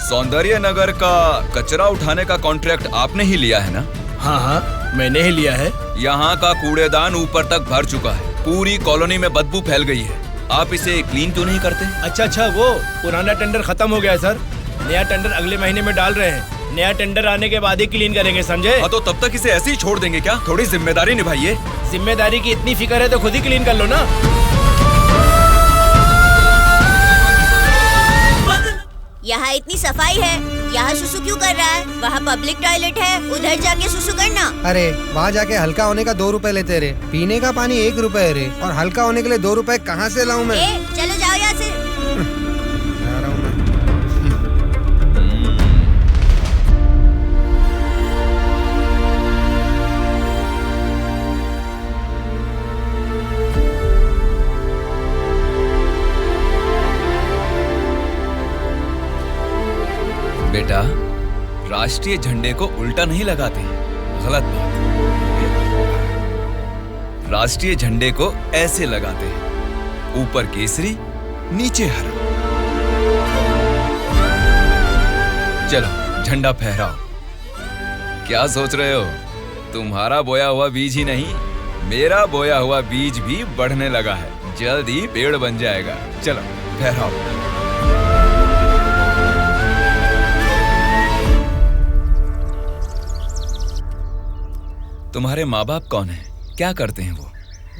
सौंदर्य नगर का कचरा उठाने का कॉन्ट्रैक्ट आपने ही लिया है ना? हाँ हाँ मैंने ही लिया है। यहाँ का कूड़ेदान ऊपर तक भर चुका है, पूरी कॉलोनी में बदबू फैल गई है। आप इसे क्लीन क्यों नहीं करते? अच्छा, वो पुराना टेंडर खत्म हो गया है सर, नया टेंडर अगले महीने में डाल रहे हैं। नया टेंडर आने के बाद ही क्लीन करेंगे, समझे? हाँ तो तब तक इसे ऐसे ही छोड़ देंगे क्या? थोड़ी जिम्मेदारी निभाइए। जिम्मेदारी की इतनी फिक्र है तो खुद ही क्लीन कर लो ना। यहाँ इतनी सफाई है, यहाँ सुसु क्यों कर रहा है? वहाँ पब्लिक टॉयलेट है, उधर जाके सुसु करना। अरे वहाँ जाके हल्का होने का 2 रुपए लेते रे, पीने का पानी 1 रुपए रे, और हल्का होने के लिए 2 रुपए कहाँ से लाऊं मैं? चलो जाओ यहाँ से। जा रहा हूँ मैं। बेटा, राष्ट्रीय झंडे को उल्टा नहीं लगाते, गलत बात। राष्ट्रीय झंडे को ऐसे लगाते हैं, ऊपर केसरी नीचे हरा। चलो झंडा फहराओ। क्या सोच रहे हो? तुम्हारा बोया हुआ बीज ही नहीं, मेरा बोया हुआ बीज भी बढ़ने लगा है, जल्द ही पेड़ बन जाएगा। चलो फहराओ। तुम्हारे माँ बाप कौन है? क्या करते हैं वो?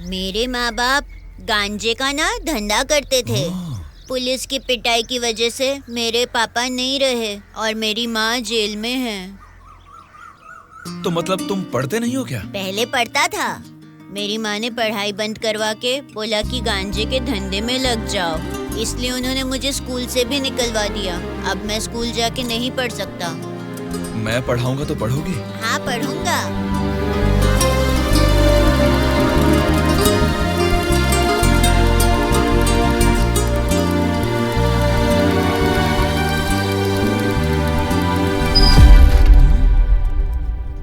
मेरे माँ बाप गांजे का ना धंधा करते थे। पुलिस की पिटाई की वजह से मेरे पापा नहीं रहे और मेरी माँ जेल में है। तो मतलब तुम पढ़ते नहीं हो क्या? पहले पढ़ता था, मेरी माँ ने पढ़ाई बंद करवा के बोला कि गांजे के धंधे में लग जाओ, इसलिए उन्होंने मुझे स्कूल से भी निकलवा दिया। अब मैं स्कूल जाके नहीं पढ़ सकता। मैं पढ़ाऊंगा तो पढ़ोगी? हाँ पढ़ूंगा।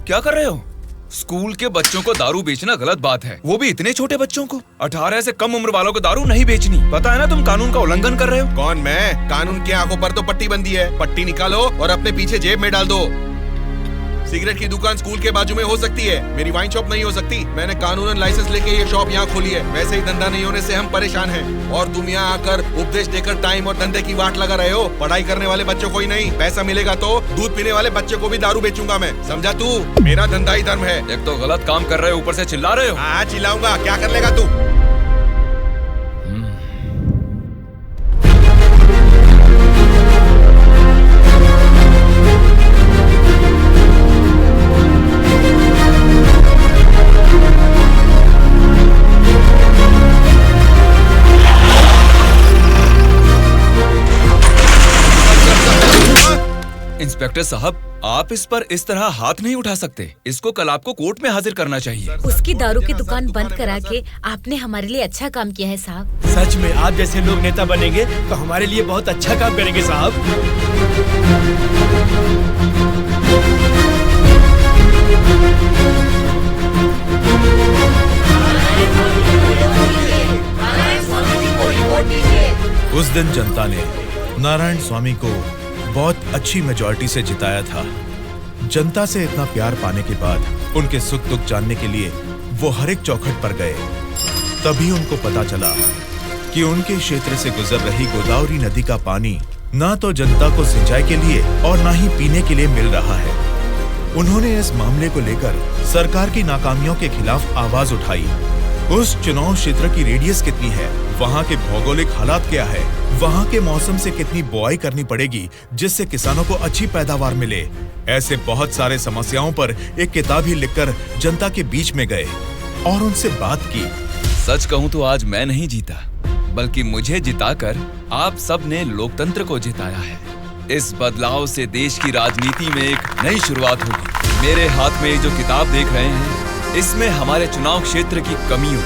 क्या कर रहे हो? स्कूल के बच्चों को दारू बेचना गलत बात है, वो भी इतने छोटे बच्चों को। 18 से कम उम्र वालों को दारू नहीं बेचनी। पता है ना तुम कानून का उल्लंघन कर रहे हो। कौन मैं? कानून की आंखों पर तो पट्टी बंदी है। पट्टी निकालो और अपने पीछे जेब में डाल दो। सिगरेट की दुकान स्कूल के बाजू में हो सकती है, मेरी वाइन शॉप नहीं हो सकती। मैंने कानूनन लाइसेंस लेके ये शॉप यहाँ खोली है। वैसे ही धंधा नहीं होने से हम परेशान हैं और तुम यहाँ आकर उपदेश देकर टाइम और धंधे की वाट लगा रहे हो। पढ़ाई करने वाले बच्चों को ही नहीं, पैसा मिलेगा तो दूध पीने वाले बच्चे को भी दारू बेचूंगा मैं, समझा तू? मेरा धंधा ही धर्म है। एक तो गलत काम कर रहे हो, ऊपर से चिल्ला रहे हो। हाँ चिल्लाऊंगा, क्या कर लेगा तू? इंस्पेक्टर साहब, आप इस पर इस तरह हाथ नहीं उठा सकते। इसको कल आपको कोर्ट में हाजिर करना चाहिए। उसकी दारू की दुकान बंद करा के आपने हमारे लिए अच्छा काम किया है साहब। सच में आप जैसे लोग नेता बनेंगे तो हमारे लिए बहुत अच्छा काम करेंगे साहब। उस दिन जनता ने नारायण स्वामी को बहुत अच्छी मेजॉरिटी से जिताया था। जनता से इतना प्यार पाने के बाद उनके सुख दुख जानने के लिए वो हर एक चौखट पर गए। तभी उनको पता चला कि उनके क्षेत्र से गुजर रही गोदावरी नदी का पानी ना तो जनता को सिंचाई के लिए और ना ही पीने के लिए मिल रहा है। उन्होंने इस मामले को लेकर सरकार की नाकामियों के खिलाफ आवाज उठाई। उस चुनाव क्षेत्र की रेडियस कितनी है, वहाँ के भौगोलिक हालात क्या है, वहाँ के मौसम से कितनी बुआई करनी पड़ेगी जिससे किसानों को अच्छी पैदावार मिले, ऐसे बहुत सारे समस्याओं पर एक किताब ही लिखकर जनता के बीच में गए और उनसे बात की। सच कहूँ तो आज मैं नहीं जीता, बल्कि मुझे जिताकर आप सब ने लोकतंत्र को जिताया है। इस बदलाव से देश की राजनीति में एक नई शुरुआत होगी। मेरे हाथ में जो किताब देख रहे हैं, इसमें हमारे चुनाव क्षेत्र की कमियों,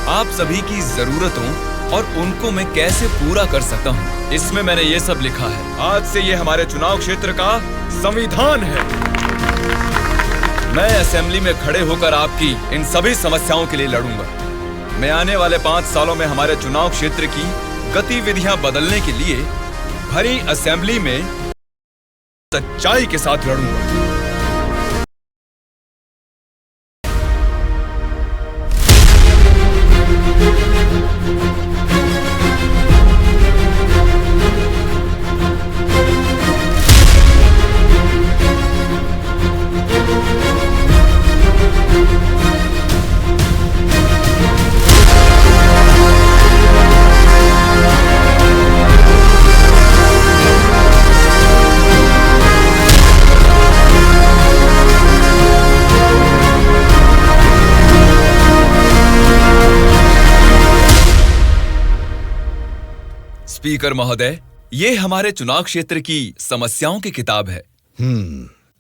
आप सभी की जरूरतों और उनको मैं कैसे पूरा कर सकता हूँ, इसमें मैंने ये सब लिखा है। आज से ये हमारे चुनाव क्षेत्र का संविधान है। मैं असेंबली में खड़े होकर आपकी इन सभी समस्याओं के लिए लड़ूंगा। मैं आने वाले 5 सालों में हमारे चुनाव क्षेत्र की गतिविधियां बदलने के लिए भरी असेंबली में सच्चाई के साथ लड़ूंगा। स्पीकर महोदय, ये हमारे चुनाव क्षेत्र की समस्याओं की किताब है।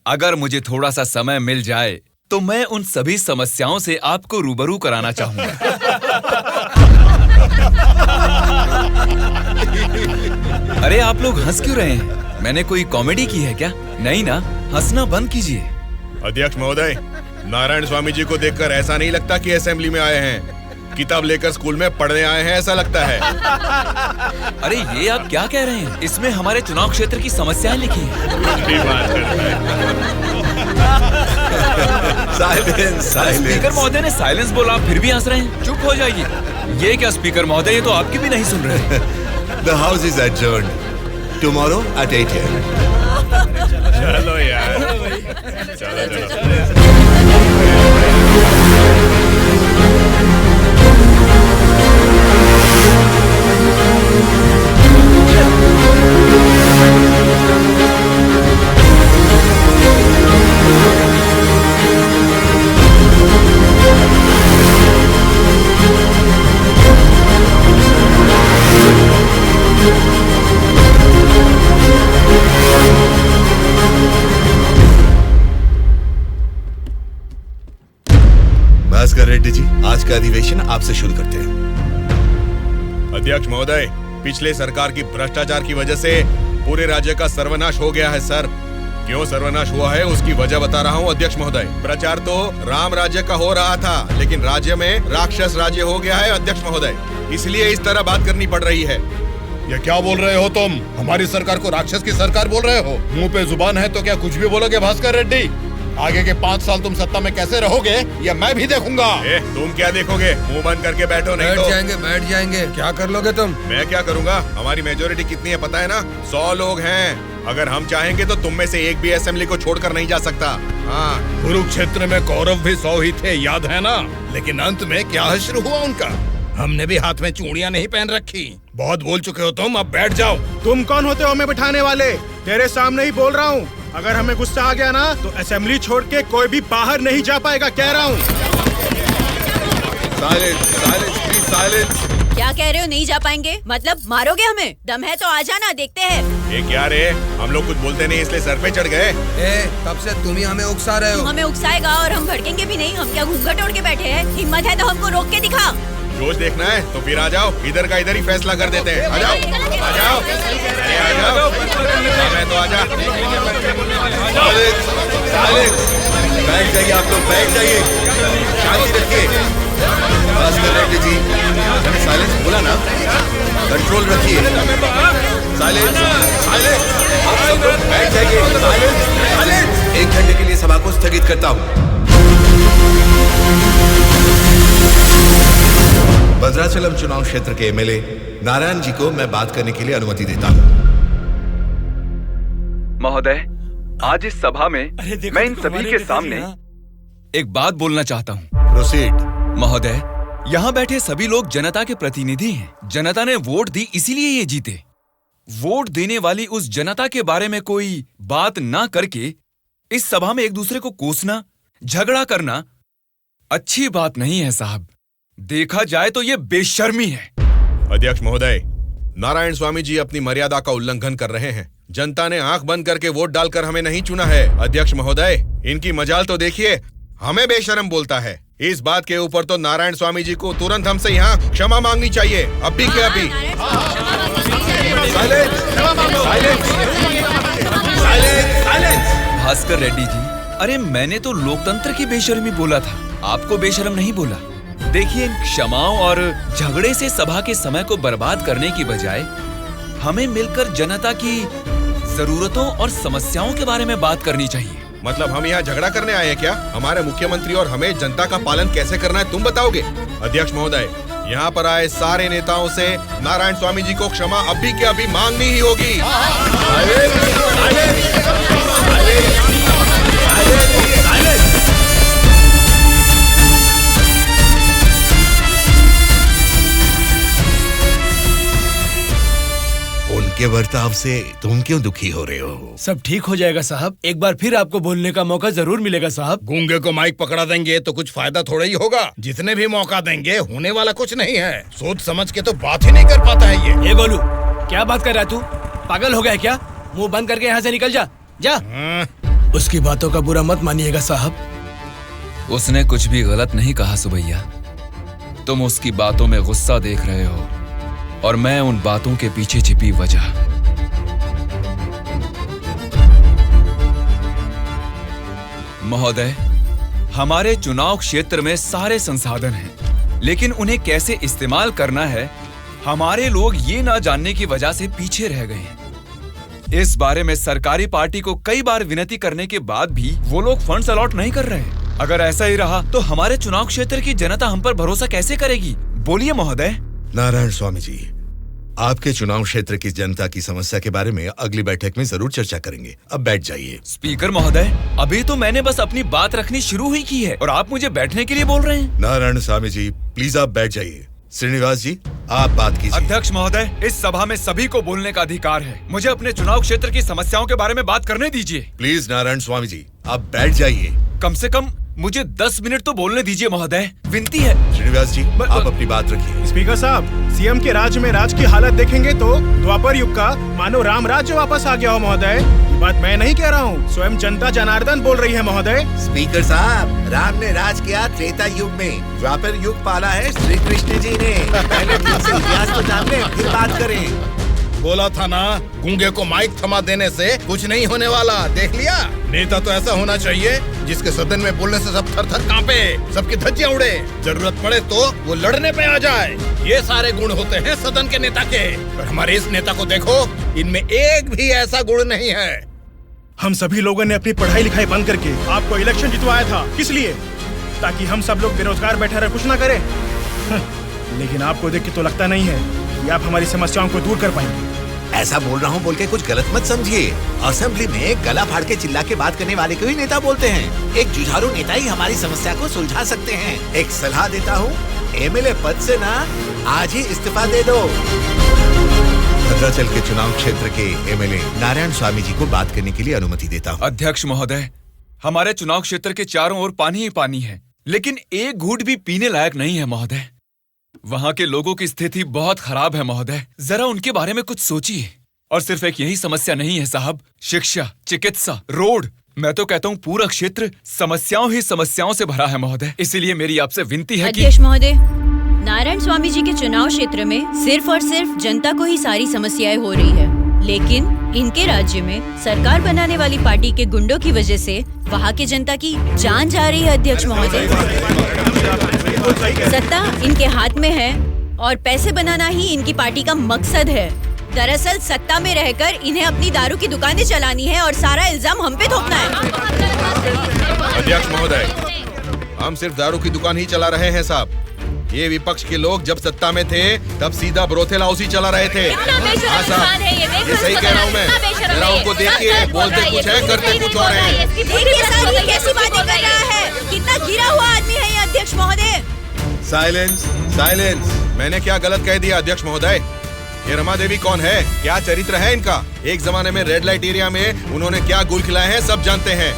अगर मुझे थोड़ा सा समय मिल जाए तो मैं उन सभी समस्याओं से आपको रूबरू कराना चाहूंगा। अरे आप लोग हंस क्यों रहे हैं? मैंने कोई कॉमेडी की है क्या? नहीं ना, हंसना बंद कीजिए। अध्यक्ष महोदय, नारायण स्वामी जी को देखकर ऐसा नहीं लगता कि असेंबली में आए हैं, किताब लेकर स्कूल में पढ़ने आए हैं ऐसा लगता है। अरे ये आप क्या कह रहे हैं? इसमें हमारे चुनाव क्षेत्र की समस्याएं लिखी हैं। स्पीकर महोदय ने साइलेंस बोला, फिर भी हंस रहे हैं। चुप हो जाइए। ये क्या स्पीकर महोदय, ये तो आपकी भी नहीं सुन रहे। The house is adjourned. Tomorrow at 8 a.m. चलो यार, चलो। भास्कर रेड्डी जी, आज का अधिवेशन आपसे शुरू करते हैं। अध्यक्ष महोदय, पिछले सरकार की भ्रष्टाचार की वजह से पूरे राज्य का सर्वनाश हो गया है सर। क्यों सर्वनाश हुआ है उसकी वजह बता रहा हूँ अध्यक्ष महोदय। प्रचार तो राम राज्य का हो रहा था, लेकिन राज्य में राक्षस राज्य हो गया है अध्यक्ष महोदय, इसलिए इस तरह बात करनी पड़ रही है। ये क्या बोल रहे हो तुम? हमारी सरकार को राक्षस की सरकार बोल रहे हो? मुंह पे जुबान है तो क्या कुछ भी बोलोगे भास्कर रेड्डी? आगे के 5 साल तुम सत्ता में कैसे रहोगे ये मैं भी देखूंगा। तुम क्या देखोगे? मुंह बंद करके बैठो, नहीं तो बैठ जाएंगे। क्या कर लोगे तुम? मैं क्या करूंगा? हमारी मेजोरिटी कितनी है पता है ना? 100 लोग हैं। अगर हम चाहेंगे तो तुम में से एक भी असेंबली को छोड़कर नहीं जा सकता। हाँ, कुरुक्षेत्र में कौरव भी 100 ही थे, याद है ना? लेकिन अंत में क्या हश्र हुआ उनका? हमने भी हाथ में चूड़ियां नहीं पहन रखी। बहुत बोल चुके हो तुम, अब बैठ जाओ। तुम कौन होते हो हमें बिठाने वाले? तेरे सामने ही बोल रहा हूँ, अगर हमें गुस्सा आ गया ना तो असेंबली छोड़ के कोई भी बाहर नहीं जा पाएगा, कह रहा हूँ। क्या कह रहे हो? नहीं जा पाएंगे मतलब मारोगे हमें? दम है तो आ जाना, देखते हैं। ये क्या रे, हम लोग कुछ बोलते नहीं इसलिए सर पे चढ़ गए। तब से तुम ही हमें उकसा रहे हो। तू हमें उकसाएगा और हम भड़केंगे भी नहीं। हम क्या घूंघट ओढ़ के बैठे हैं? हिम्मत है तो हमको रोक के दिखा। जोश देखना है तो फिर आ जाओ, इधर का इधर ही फैसला कर देते हैं। आ जाओ, आ जाओ, अरे आ जाओ, मैं तो आ जा। बैठ जाइए आप लोग, बैठ जाइए, शांति रखिए। भास्कर रेड्डी जी, मैंने साइलेंस बोला ना, कंट्रोल रखिए। साइलेंस, साइलेंस, आप सब लोग बैठ जाइए। Silence, silence. 1 घंटे के लिए सभा को स्थगित करता हूँ। भद्राचलम चुनाव क्षेत्र के एमएलए नारायण जी को मैं बात करने के लिए अनुमति देता हूँ। महोदय, आज इस सभा में मैं इन सभी के सामने एक बात बोलना चाहता हूँ। प्रोसीड। महोदय, यहाँ बैठे सभी लोग जनता के प्रतिनिधि हैं। जनता ने वोट दी, इसीलिए ये जीते। वोट देने वाली उस जनता के बारे में कोई बात ना करके इस सभा में एक दूसरे को कोसना, झगड़ा करना अच्छी बात नहीं है साहब। देखा जाए तो ये बेशर्मी है। अध्यक्ष महोदय, नारायण स्वामी जी अपनी मर्यादा का उल्लंघन कर रहे हैं। जनता ने आंख बंद करके वोट डालकर हमें नहीं चुना है। अध्यक्ष महोदय, इनकी मजाल तो देखिए, हमें बेशर्म बोलता है। इस बात के ऊपर तो नारायण स्वामी जी को तुरंत हमसे यहाँ क्षमा मांगनी चाहिए, अभी के अभी। भास्कर रेड्डी जी, अरे मैंने तो लोकतंत्र की बेशर्मी बोला था, आपको बेशर्म नहीं बोला। देखिए, क्षमाओं और झगड़े से सभा के समय को बर्बाद करने की बजाय हमें मिलकर जनता की जरूरतों और समस्याओं के बारे में बात करनी चाहिए। मतलब हम यहाँ झगड़ा करने आए हैं क्या? हमारे मुख्यमंत्री और हमें जनता का पालन कैसे करना है तुम बताओगे? अध्यक्ष महोदय, यहाँ पर आए सारे नेताओं से नारायण स्वामी जी को क्षमा अभी के अभी मांगनी ही होगी। उनके बर्ताव से तुम क्यों दुखी हो रहे हो? सब ठीक हो जाएगा साहब, एक बार फिर आपको बोलने का मौका जरूर मिलेगा साहब। गूंगे को माइक पकड़ा देंगे तो कुछ फायदा थोड़ा ही होगा। जितने भी मौका देंगे होने वाला कुछ नहीं है। सोच समझ के तो बात ही नहीं कर पाता है ये। बोलू, क्या बात कर रहा है तू? पागल हो गया है क्या? मुंह बंद करके यहाँ से निकल जा, जा। उसकी बातों का बुरा मत मानिएगा साहब। उसने कुछ भी गलत नहीं कहा सुबैया। तुम उसकी बातों में गुस्सा देख रहे हो और मैं उन बातों के पीछे छिपी वजह। महोदय, हमारे चुनाव क्षेत्र में सारे संसाधन हैं, लेकिन उन्हें कैसे इस्तेमाल करना है हमारे लोग ये ना जानने की वजह से पीछे रह गए हैं। इस बारे में सरकारी पार्टी को कई बार विनती करने के बाद भी वो लोग फंड्स अलॉट नहीं कर रहे। अगर ऐसा ही रहा तो हमारे चुनाव क्षेत्र की जनता हम पर भरोसा कैसे करेगी? बोलिए महोदय। नारायण स्वामी जी, आपके चुनाव क्षेत्र की जनता की समस्या के बारे में अगली बैठक में जरूर चर्चा करेंगे। अब बैठ जाइए। स्पीकर महोदय, अभी तो मैंने बस अपनी बात रखनी शुरू ही की है और आप मुझे बैठने के लिए बोल रहे हैं। नारायण स्वामी जी, प्लीज आप बैठ जाइए। श्रीनिवास जी, आप बात कीजिए। अध्यक्ष महोदय, इस सभा में सभी को बोलने का अधिकार है। मुझे अपने चुनाव क्षेत्र की समस्याओं के बारे में बात करने दीजिए। प्लीज नारायण स्वामी जी, आप बैठ जाइए। कम से कम मुझे 10 मिनट तो बोलने दीजिए महोदय, विनती है। श्रीनिवास जी, आप अपनी बात रखिए। स्पीकर साहब, सीएम के राज में राज की हालत देखेंगे तो द्वापर युग का मानो राम राज्य वापस आ गया हो महोदय। ये बात मैं नहीं कह रहा हूँ, स्वयं जनता जनार्दन बोल रही है महोदय। स्पीकर साहब, राम ने राज किया त्रेता युग में, द्वापर युग पाला है श्री कृष्ण जी ने। पहले ठीक से इतिहास को जान ले, फिर बात करें। बोला था ना, गूंगे को माइक थमा देने से कुछ नहीं होने वाला। देख लिया, नेता तो ऐसा होना चाहिए जिसके सदन में बोलने से सब थर थर कांपे, सबकी धज्जियां उड़े, जरूरत पड़े तो वो लड़ने पे आ जाए। ये सारे गुण होते हैं सदन के नेता के। और हमारे इस नेता को देखो, इनमें एक भी ऐसा गुण नहीं है। हम सभी लोगों ने अपनी पढ़ाई लिखाई बंद करके आपको इलेक्शन जितवाया था। किस लिए? ताकि हम सब लोग बेरोजगार बैठे रहे, कुछ ना करें। लेकिन आपको देख के तो लगता नहीं है कि आप हमारी समस्याओं को दूर कर पाएंगे। ऐसा बोल रहा हूँ बोल के कुछ गलत मत समझिए। असेंबली में गला फाड़ के चिल्ला के बात करने वाले को ही नेता बोलते हैं। एक जुझारू नेता ही हमारी समस्या को सुलझा सकते हैं। एक सलाह देता हूँ, एमएलए पद से ना आज ही इस्तीफा दे दो। भद्राचल के चुनाव क्षेत्र के एमएलए नारायण स्वामी जी को बात करने के लिए अनुमति देता हूँ। अध्यक्ष महोदय, हमारे चुनाव क्षेत्र के चारों ओर पानी ही पानी है, लेकिन एक घूंट भी पीने लायक नहीं है महोदय। वहाँ के लोगों की स्थिति बहुत खराब है महोदय, जरा उनके बारे में कुछ सोचिए। और सिर्फ एक यही समस्या नहीं है साहब, शिक्षा, चिकित्सा, रोड, मैं तो कहता हूँ पूरा क्षेत्र समस्याओं ही समस्याओं से भरा है महोदय। इसीलिए मेरी आपसे विनती है कि अध्यक्ष महोदय, नारायण स्वामी जी के चुनाव क्षेत्र में सिर्फ और सिर्फ जनता को ही सारी समस्याएं हो रही है, लेकिन इनके राज्य में सरकार बनाने वाली पार्टी के गुंडों की वजह से वहाँ के जनता की जान जा रही है। अध्यक्ष महोदय, सत्ता इनके हाथ में है और पैसे बनाना ही इनकी पार्टी का मकसद है। दरअसल सत्ता में रहकर इन्हें अपनी दारू की दुकानें चलानी है और सारा इल्जाम हम पे थोपना है। अध्यक्ष महोदय, हम सिर्फ दारू की दुकान ही चला रहे हैं साहब। ये विपक्ष के लोग जब सत्ता में थे तब सीधा ब्रोथेल हाउस ही चला रहे थे। हाँ साहब, ये सही कह रहा हूँ मैं। जरा उनको देखिए, बोलते कुछ है, करते कुछ और हैं। देखिए साहब, ये कैसी बातें कर रहा है, कितना गिरा हुआ आदमी है ये अध्यक्ष महोदय। Silence, silence. मैंने क्या गलत कह दिया अध्यक्ष महोदय? ये रमा देवी कौन है? क्या चरित्र है इनका? एक जमाने में रेड लाइट एरिया में उन्होंने क्या गुल खिलाए हैं सब जानते हैं।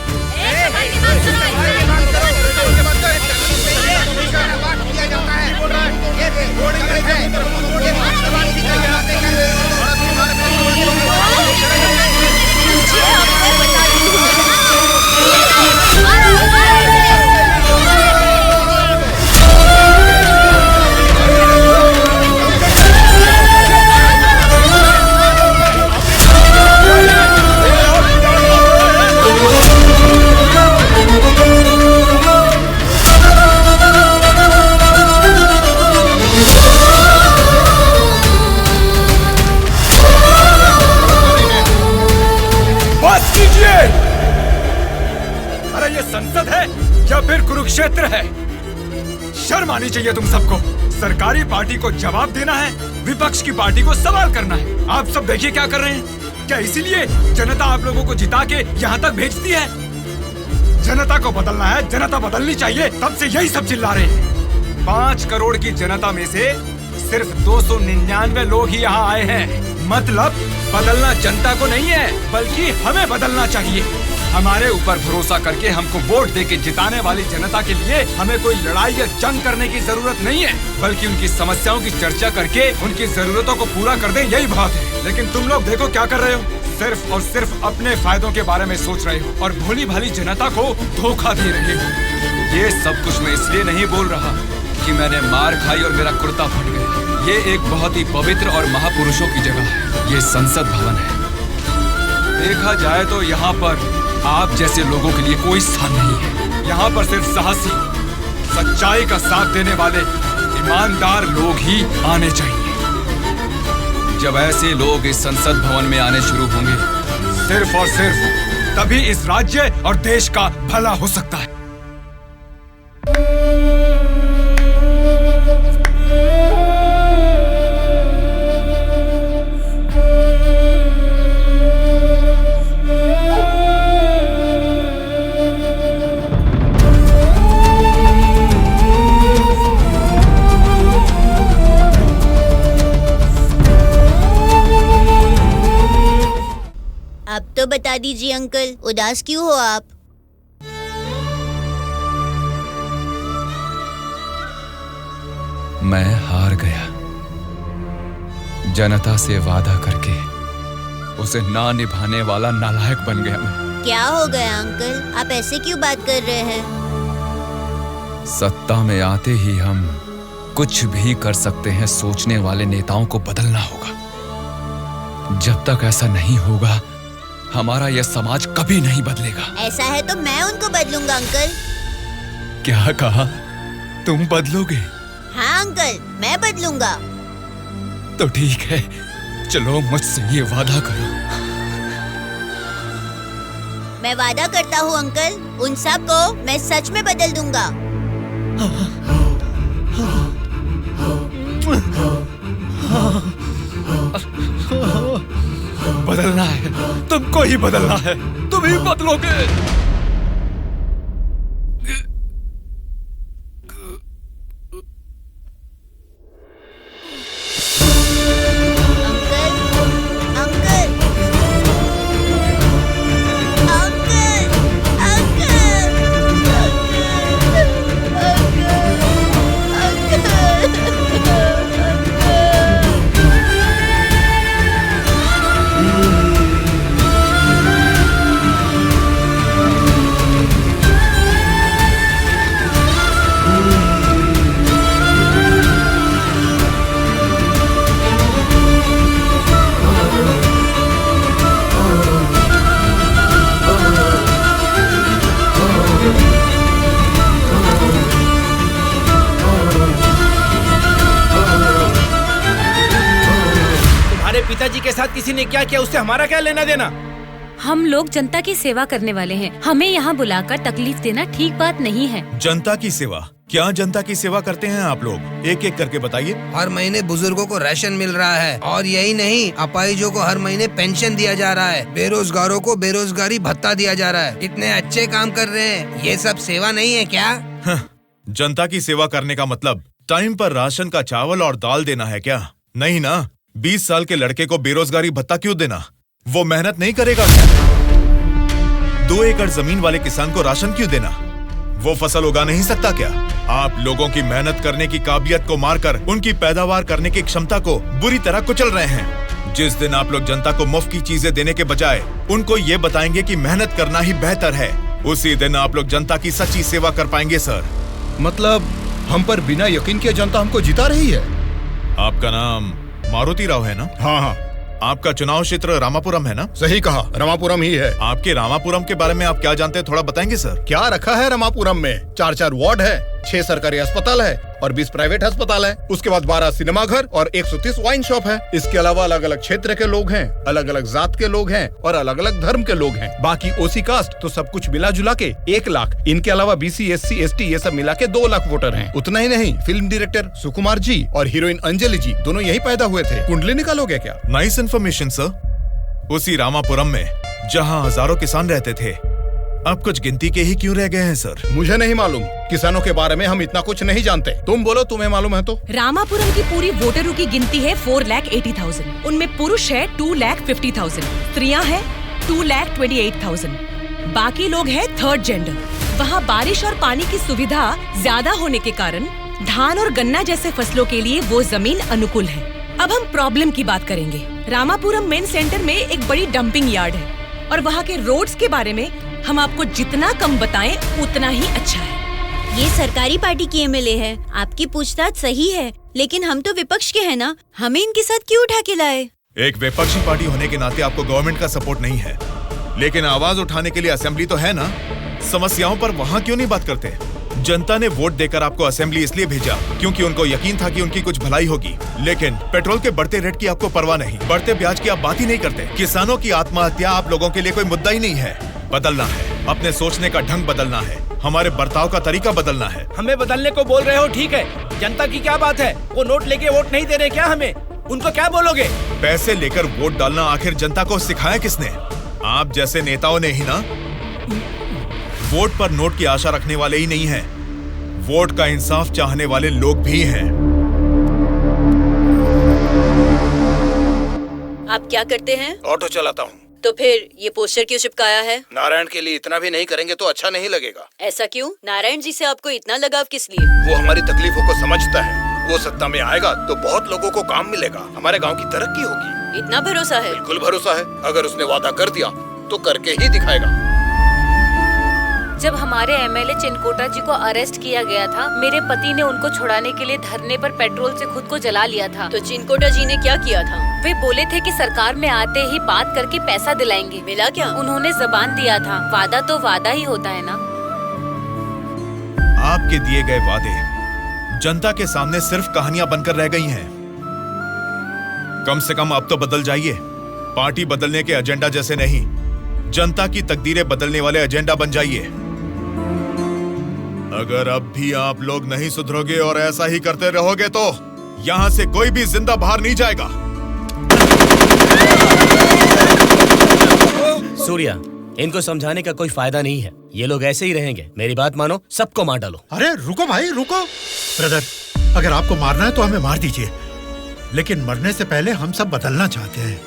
अरे ये संसद है या फिर कुरुक्षेत्र है? शर्म आनी चाहिए तुम सबको। सरकारी पार्टी को जवाब देना है, विपक्ष की पार्टी को सवाल करना है। आप सब देखिए क्या कर रहे हैं। क्या इसीलिए जनता आप लोगों को जिता के यहाँ तक भेजती है? जनता को बदलना है, जनता बदलनी चाहिए, तब से यही सब चिल्ला रहे हैं। 5 करोड़ की जनता में से सिर्फ 299 लोग ही यहाँ आए हैं। मतलब बदलना जनता को नहीं है, बल्कि हमें बदलना चाहिए। हमारे ऊपर भरोसा करके हमको वोट देके जिताने वाली जनता के लिए हमें कोई लड़ाई या जंग करने की जरूरत नहीं है, बल्कि उनकी समस्याओं की चर्चा करके उनकी जरूरतों को पूरा कर दें, यही बहुत है। लेकिन तुम लोग देखो क्या कर रहे हो, सिर्फ और सिर्फ अपने फायदों के बारे में सोच रहे हो और भोली भाली जनता को धोखा दे रहे हो। ये सब कुछ मैं इसलिए नहीं बोल रहा कि मैंने मार खाई और मेरा कुर्ता फट गया। ये एक बहुत ही पवित्र और महापुरुषों की जगह है, ये संसद भवन है। देखा जाए तो यहाँ पर आप जैसे लोगों के लिए कोई स्थान नहीं है। यहाँ पर सिर्फ साहसी, सच्चाई का साथ देने वाले ईमानदार लोग ही आने चाहिए। जब ऐसे लोग इस संसद भवन में आने शुरू होंगे, सिर्फ और सिर्फ तभी इस राज्य और देश का भला हो सकता है। अब तो बता दीजिए अंकल, उदास क्यों हो आप? मैं हार गया। जनता से वादा करके उसे ना निभाने वाला नालायक बन गया मैं। क्या हो गया अंकल, आप ऐसे क्यों बात कर रहे हैं? सत्ता में आते ही हम कुछ भी कर सकते हैं सोचने वाले नेताओं को बदलना होगा। जब तक ऐसा नहीं होगा, हमारा यह समाज कभी नहीं बदलेगा। ऐसा है तो मैं उनको बदलूंगा अंकल। क्या कहा? तुम बदलोगे? हाँ अंकल, मैं बदलूंगा। तो ठीक है, चलो मुझसे ये वादा करो। मैं वादा करता हूँ अंकल, उन सब को मैं सच में बदल दूंगा। बदलना है, तुमको ही बदलना है, तुम ही बदलोगे। पिताजी के साथ किसी ने क्या किया, उससे हमारा क्या लेना देना? हम लोग जनता की सेवा करने वाले हैं, हमें यहाँ बुलाकर तकलीफ देना ठीक बात नहीं है। जनता की सेवा? क्या जनता की सेवा करते हैं आप लोग? एक एक करके बताइए। हर महीने बुजुर्गों को राशन मिल रहा है, और यही नहीं, अपाहिजों को हर महीने पेंशन दिया जा रहा है, बेरोजगारों को बेरोजगारी भत्ता दिया जा रहा है। इतने अच्छे काम कर रहे हैं, ये सब सेवा नहीं है क्या? जनता की सेवा करने का मतलब टाइम पर राशन का चावल और दाल देना है क्या? नहीं ना। 20 साल के लड़के को बेरोजगारी भत्ता क्यों देना? वो मेहनत नहीं करेगा क्या? 2 एकड़ जमीन वाले किसान को राशन क्यों देना? वो फसल उगा नहीं सकता क्या? आप लोगों की मेहनत करने की काबिलियत को मारकर उनकी पैदावार करने की क्षमता को बुरी तरह कुचल रहे हैं। जिस दिन आप लोग जनता को मुफ्त की चीजें देने के बजाय उनको ये बताएंगे कि मेहनत करना ही बेहतर है, उसी दिन आप लोग जनता की सच्ची सेवा कर पाएंगे सर। मतलब हम पर बिना यकीन के जनता हमको जिता रही है। आपका नाम मारुति राव है ना? हाँ हाँ। आपका चुनाव क्षेत्र रामापुरम है ना? सही कहा, रामापुरम ही है। आपके रामापुरम के बारे में आप क्या जानते हैं, थोड़ा बताएंगे सर? क्या रखा है रामापुरम में? 4 वार्ड है, 6 सरकारी अस्पताल है और 20 प्राइवेट अस्पताल है। उसके बाद 12 सिनेमा घर और 130 वाइन शॉप है। इसके अलावा अलग अलग क्षेत्र के लोग हैं, अलग अलग जात के लोग हैं और अलग अलग धर्म के लोग हैं। बाकी ओसी कास्ट तो सब कुछ मिला जुला के 1 लाख। इनके अलावा BC SC ST ये सब मिला के 2 लाख वोटर हैं। उतना ही नहीं, फिल्म डायरेक्टर सुकुमार जी और हीरोइन अंजलि जी दोनों यही पैदा हुए थे। कुंडली निकालोगे क्या? Nice information sir. उसी रामापुरम में जहाँ हजारों किसान रहते थे, अब कुछ गिनती के ही क्यों रह गए हैं सर? मुझे नहीं मालूम, किसानों के बारे में हम इतना कुछ नहीं जानते। तुम बोलो, तुम्हें मालूम है तो। रामापुरम की पूरी वोटरों की गिनती है 4,80,000। उनमें पुरुष है 2,50,000, स्त्रियां हैं 2,28,000, बाकी लोग हैं थर्ड जेंडर। वहाँ बारिश और पानी की सुविधा ज्यादा होने के कारण धान और गन्ना जैसे फसलों के लिए वो जमीन अनुकूल है। अब हम प्रॉब्लम की बात करेंगे। रामापुरम मेन सेंटर में एक बड़ी डंपिंग यार्ड है और वहाँ के रोड्स के बारे में हम आपको जितना कम बताएं उतना ही अच्छा है। ये सरकारी पार्टी की एमएलए है, आपकी पूछताछ सही है, लेकिन हम तो विपक्ष के हैं ना, हमें इनके साथ क्यों उठा के लाए? एक विपक्षी पार्टी होने के नाते आपको गवर्नमेंट का सपोर्ट नहीं है, लेकिन आवाज उठाने के लिए असेंबली तो है ना। समस्याओं पर वहाँ क्यों नहीं बात करते? जनता ने वोट देकर आपको असेंबली इसलिए भेजा क्योंकि उनको यकीन था कि उनकी कुछ भलाई होगी, लेकिन पेट्रोल के बढ़ते रेट की आपको परवाह नहीं, बढ़ते ब्याज की आप बात ही नहीं करते। किसानों की आत्महत्या आप लोगों के लिए कोई मुद्दा ही नहीं है। बदलना है, अपने सोचने का ढंग बदलना है, हमारे बर्ताव का तरीका बदलना है। हमें बदलने को बोल रहे हो, ठीक है, जनता की क्या बात है? वो नोट लेके वोट नहीं दे रहे क्या हमें? उनको क्या बोलोगे? पैसे लेकर वोट डालना आखिर जनता को सिखाया किसने? आप जैसे नेताओं ने ही ना। वोट पर नोट की आशा रखने वाले ही नहीं हैं, वोट का इंसाफ चाहने वाले लोग भी हैं। आप क्या करते हैं? ऑटो चलाता हूँ। तो फिर ये पोस्टर क्यों चिपकाया है? नारायण के लिए इतना भी नहीं करेंगे तो अच्छा नहीं लगेगा। ऐसा क्यों? नारायण जी से आपको इतना लगाव किस लिए? वो हमारी तकलीफों को समझता है। वो सत्ता में आएगा तो बहुत लोगों को काम मिलेगा, हमारे गांव की तरक्की होगी। इतना भरोसा है? बिल्कुल भरोसा है। अगर उसने वादा कर दिया तो करके ही दिखाएगा। जब हमारे एमएलए चिनकोटा जी को अरेस्ट किया गया था, मेरे पति ने उनको छुड़ाने के लिए धरने पर पेट्रोल से खुद को जला लिया था। तो चिनकोटा जी ने क्या किया था? वे बोले थे कि सरकार में आते ही बात करके पैसा दिलाएंगे। मिला क्या? उन्होंने जबान दिया था, वादा तो वादा ही होता है ना। आपके दिए गए वादे जनता के सामने सिर्फ कहानियां बनकर रह गई हैं। कम से कम अब तो बदल जाइए। पार्टी बदलने के एजेंडा जैसे नहीं, जनता की तकदीरें बदलने वाले एजेंडा बन जाइए। अगर अब भी आप लोग नहीं सुधरोगे और ऐसा ही करते रहोगे तो यहाँ से कोई भी जिंदा बाहर नहीं जाएगा। सूर्या, इनको समझाने का कोई फायदा नहीं है, ये लोग ऐसे ही रहेंगे। मेरी बात मानो, सबको मार डालो। अरे रुको भाई, रुको। ब्रदर, अगर आपको मारना है तो हमें मार दीजिए, लेकिन मरने से पहले हम सब बदलना चाहते हैं।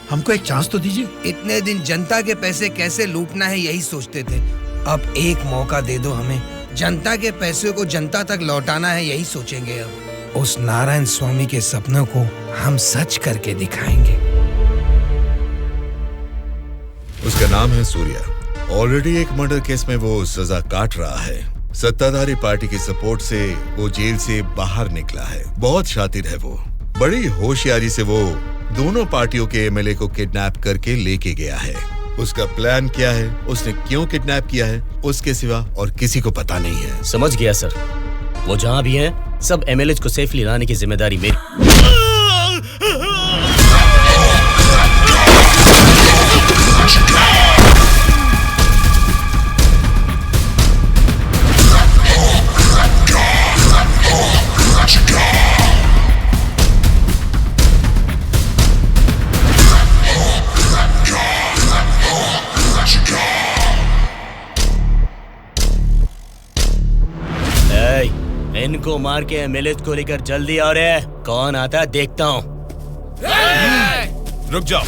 हमको एक चांस तो दीजिए। इतने दिन जनता के पैसे कैसे लूटना है यही सोचते थे, अब एक मौका दे दो हमें। जनता के पैसे को जनता तक लौटाना है यही सोचेंगे। अब उस नारायण स्वामी के सपनों को हम सच करके दिखाएंगे। उसका नाम है सूर्या। ऑलरेडी एक मर्डर केस में वो सजा काट रहा है। सत्ताधारी पार्टी की सपोर्ट से वो जेल से बाहर निकला है। बहुत शातिर है वो। बड़ी होशियारी से वो दोनों पार्टियों के एमएलए को किडनैप करके लेके गया है। उसका प्लान क्या है, उसने क्यों किडनैप किया है, उसके सिवा और किसी को पता नहीं है। समझ गया सर। वो जहाँ भी हैं, सब एमएलए को सेफली लाने की जिम्मेदारी मेरी। इनको मार के एमएलए को लेकर जल्दी आओ रे। कौन आता है देखता हूँ। रुक जाओ।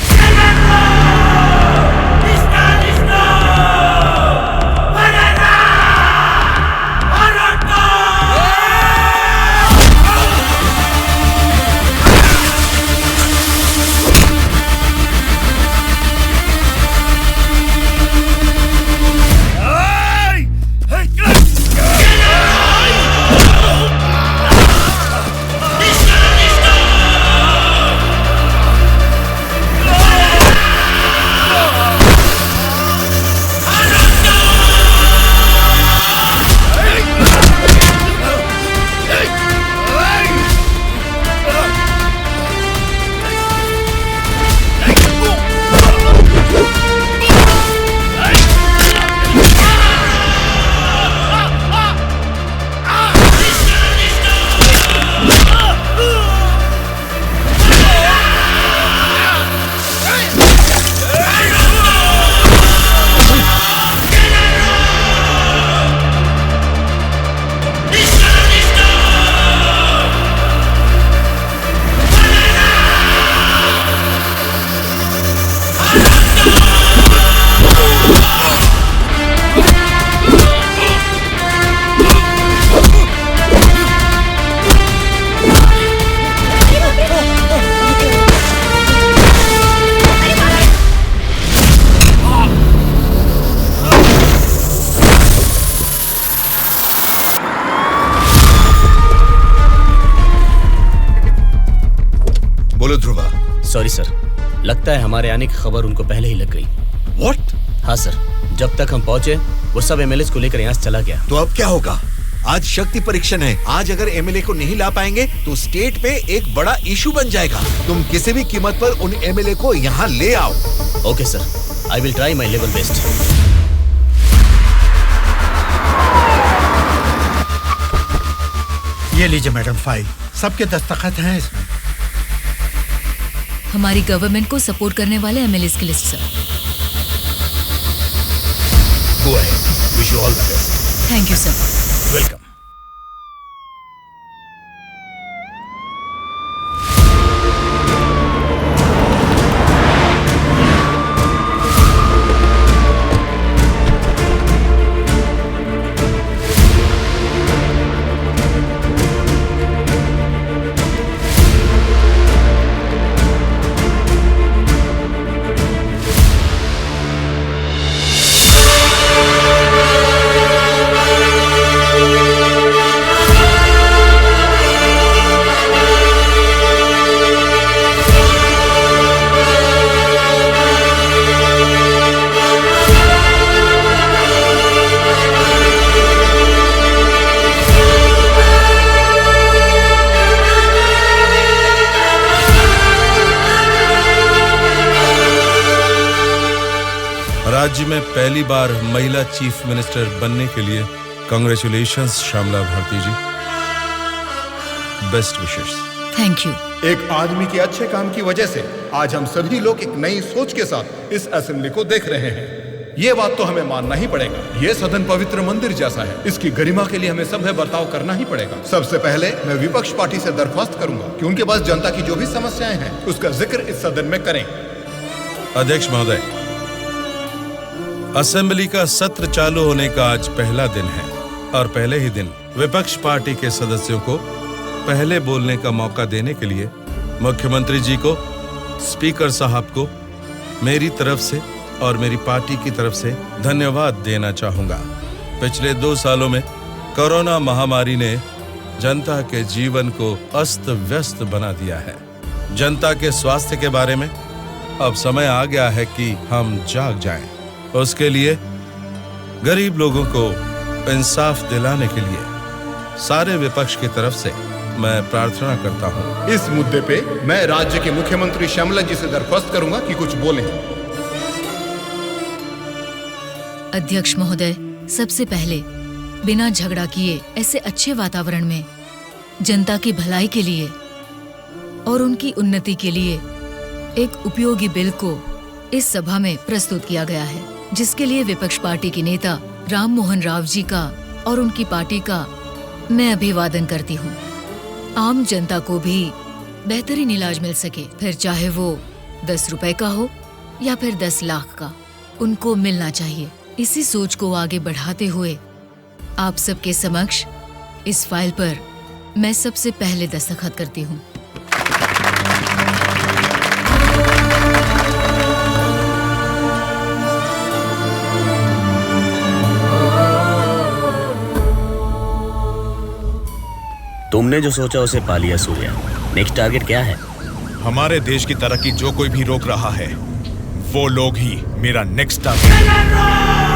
सर, लगता है हमारे आने की खबर उनको पहले ही लग गई। What? हाँ सर, जब तक हम पहुंचे वो सब एमएलए को लेकर यहाँ से चला गया। तो अब क्या होगा? आज शक्ति परीक्षण है। आज अगर एमएलए को नहीं ला पाएंगे तो स्टेट पे एक बड़ा इशू बन जाएगा। तुम किसी भी कीमत पर उन एमएलए को यहाँ ले आओ। Okay sir, I will try my level best. ये लीजिए मैडम फाइल, सबके दस्तखत हैं इसमें। हमारी गवर्नमेंट को सपोर्ट करने वाले एमएलएस की list sir. Go ahead. Wish you all the best. Thank you sir. Welcome. राज्य में पहली बार महिला चीफ मिनिस्टर बनने के लिए congratulations Shyamala Bharati ji. Best wishes. Thank you. एक आदमी के अच्छे काम की वजह से आज हम सभी लोग एक नई सोच के साथ इस असेंबली को देख रहे हैं। ये बात तो हमें मानना ही पड़ेगा। ये सदन पवित्र मंदिर जैसा है। इसकी गरिमा के लिए हमें सभ्य बर्ताव करना ही पड़ेगा। सबसे पहले मैं विपक्ष पार्टी से दरख्वास्त करूंगा कि उनके पास जनता की जो भी समस्याएं हैं उसका जिक्र इस सदन में करें। अध्यक्ष महोदय, असेंबली का सत्र चालू होने का आज पहला दिन है और पहले ही दिन विपक्ष पार्टी के सदस्यों को पहले बोलने का मौका देने के लिए मुख्यमंत्री जी को, स्पीकर साहब को मेरी तरफ से और मेरी पार्टी की तरफ से धन्यवाद देना चाहूंगा। पिछले 2 सालों में कोरोना महामारी ने जनता के जीवन को अस्त व्यस्त बना दिया है। जनता के स्वास्थ्य के बारे में अब समय आ गया है कि हम जाग जाएं। उसके लिए गरीब लोगों को इंसाफ दिलाने के लिए सारे विपक्ष की तरफ से मैं प्रार्थना करता हूं। इस मुद्दे पे मैं राज्य के मुख्यमंत्री श्यामला जी से दरख्वास्त करूंगा कि कुछ बोलें। अध्यक्ष महोदय, सबसे पहले बिना झगड़ा किए ऐसे अच्छे वातावरण में जनता की भलाई के लिए और उनकी उन्नति के लिए एक उपयोगी बिल को इस सभा में प्रस्तुत किया गया है, जिसके लिए विपक्ष पार्टी के नेता राम मोहन राव जी का और उनकी पार्टी का मैं अभिवादन करती हूँ। आम जनता को भी बेहतरीन इलाज मिल सके, फिर चाहे वो 10 रुपए का हो या फिर 10 लाख का, उनको मिलना चाहिए। इसी सोच को आगे बढ़ाते हुए आप सबके समक्ष इस फाइल पर मैं सबसे पहले दस्तखत करती हूँ। तुमने जो सोचा उसे पा लिया सूर्या। नेक्स्ट टारगेट क्या है? हमारे देश की तरक्की जो कोई भी रोक रहा है वो लोग ही मेरा नेक्स्ट टारगेट।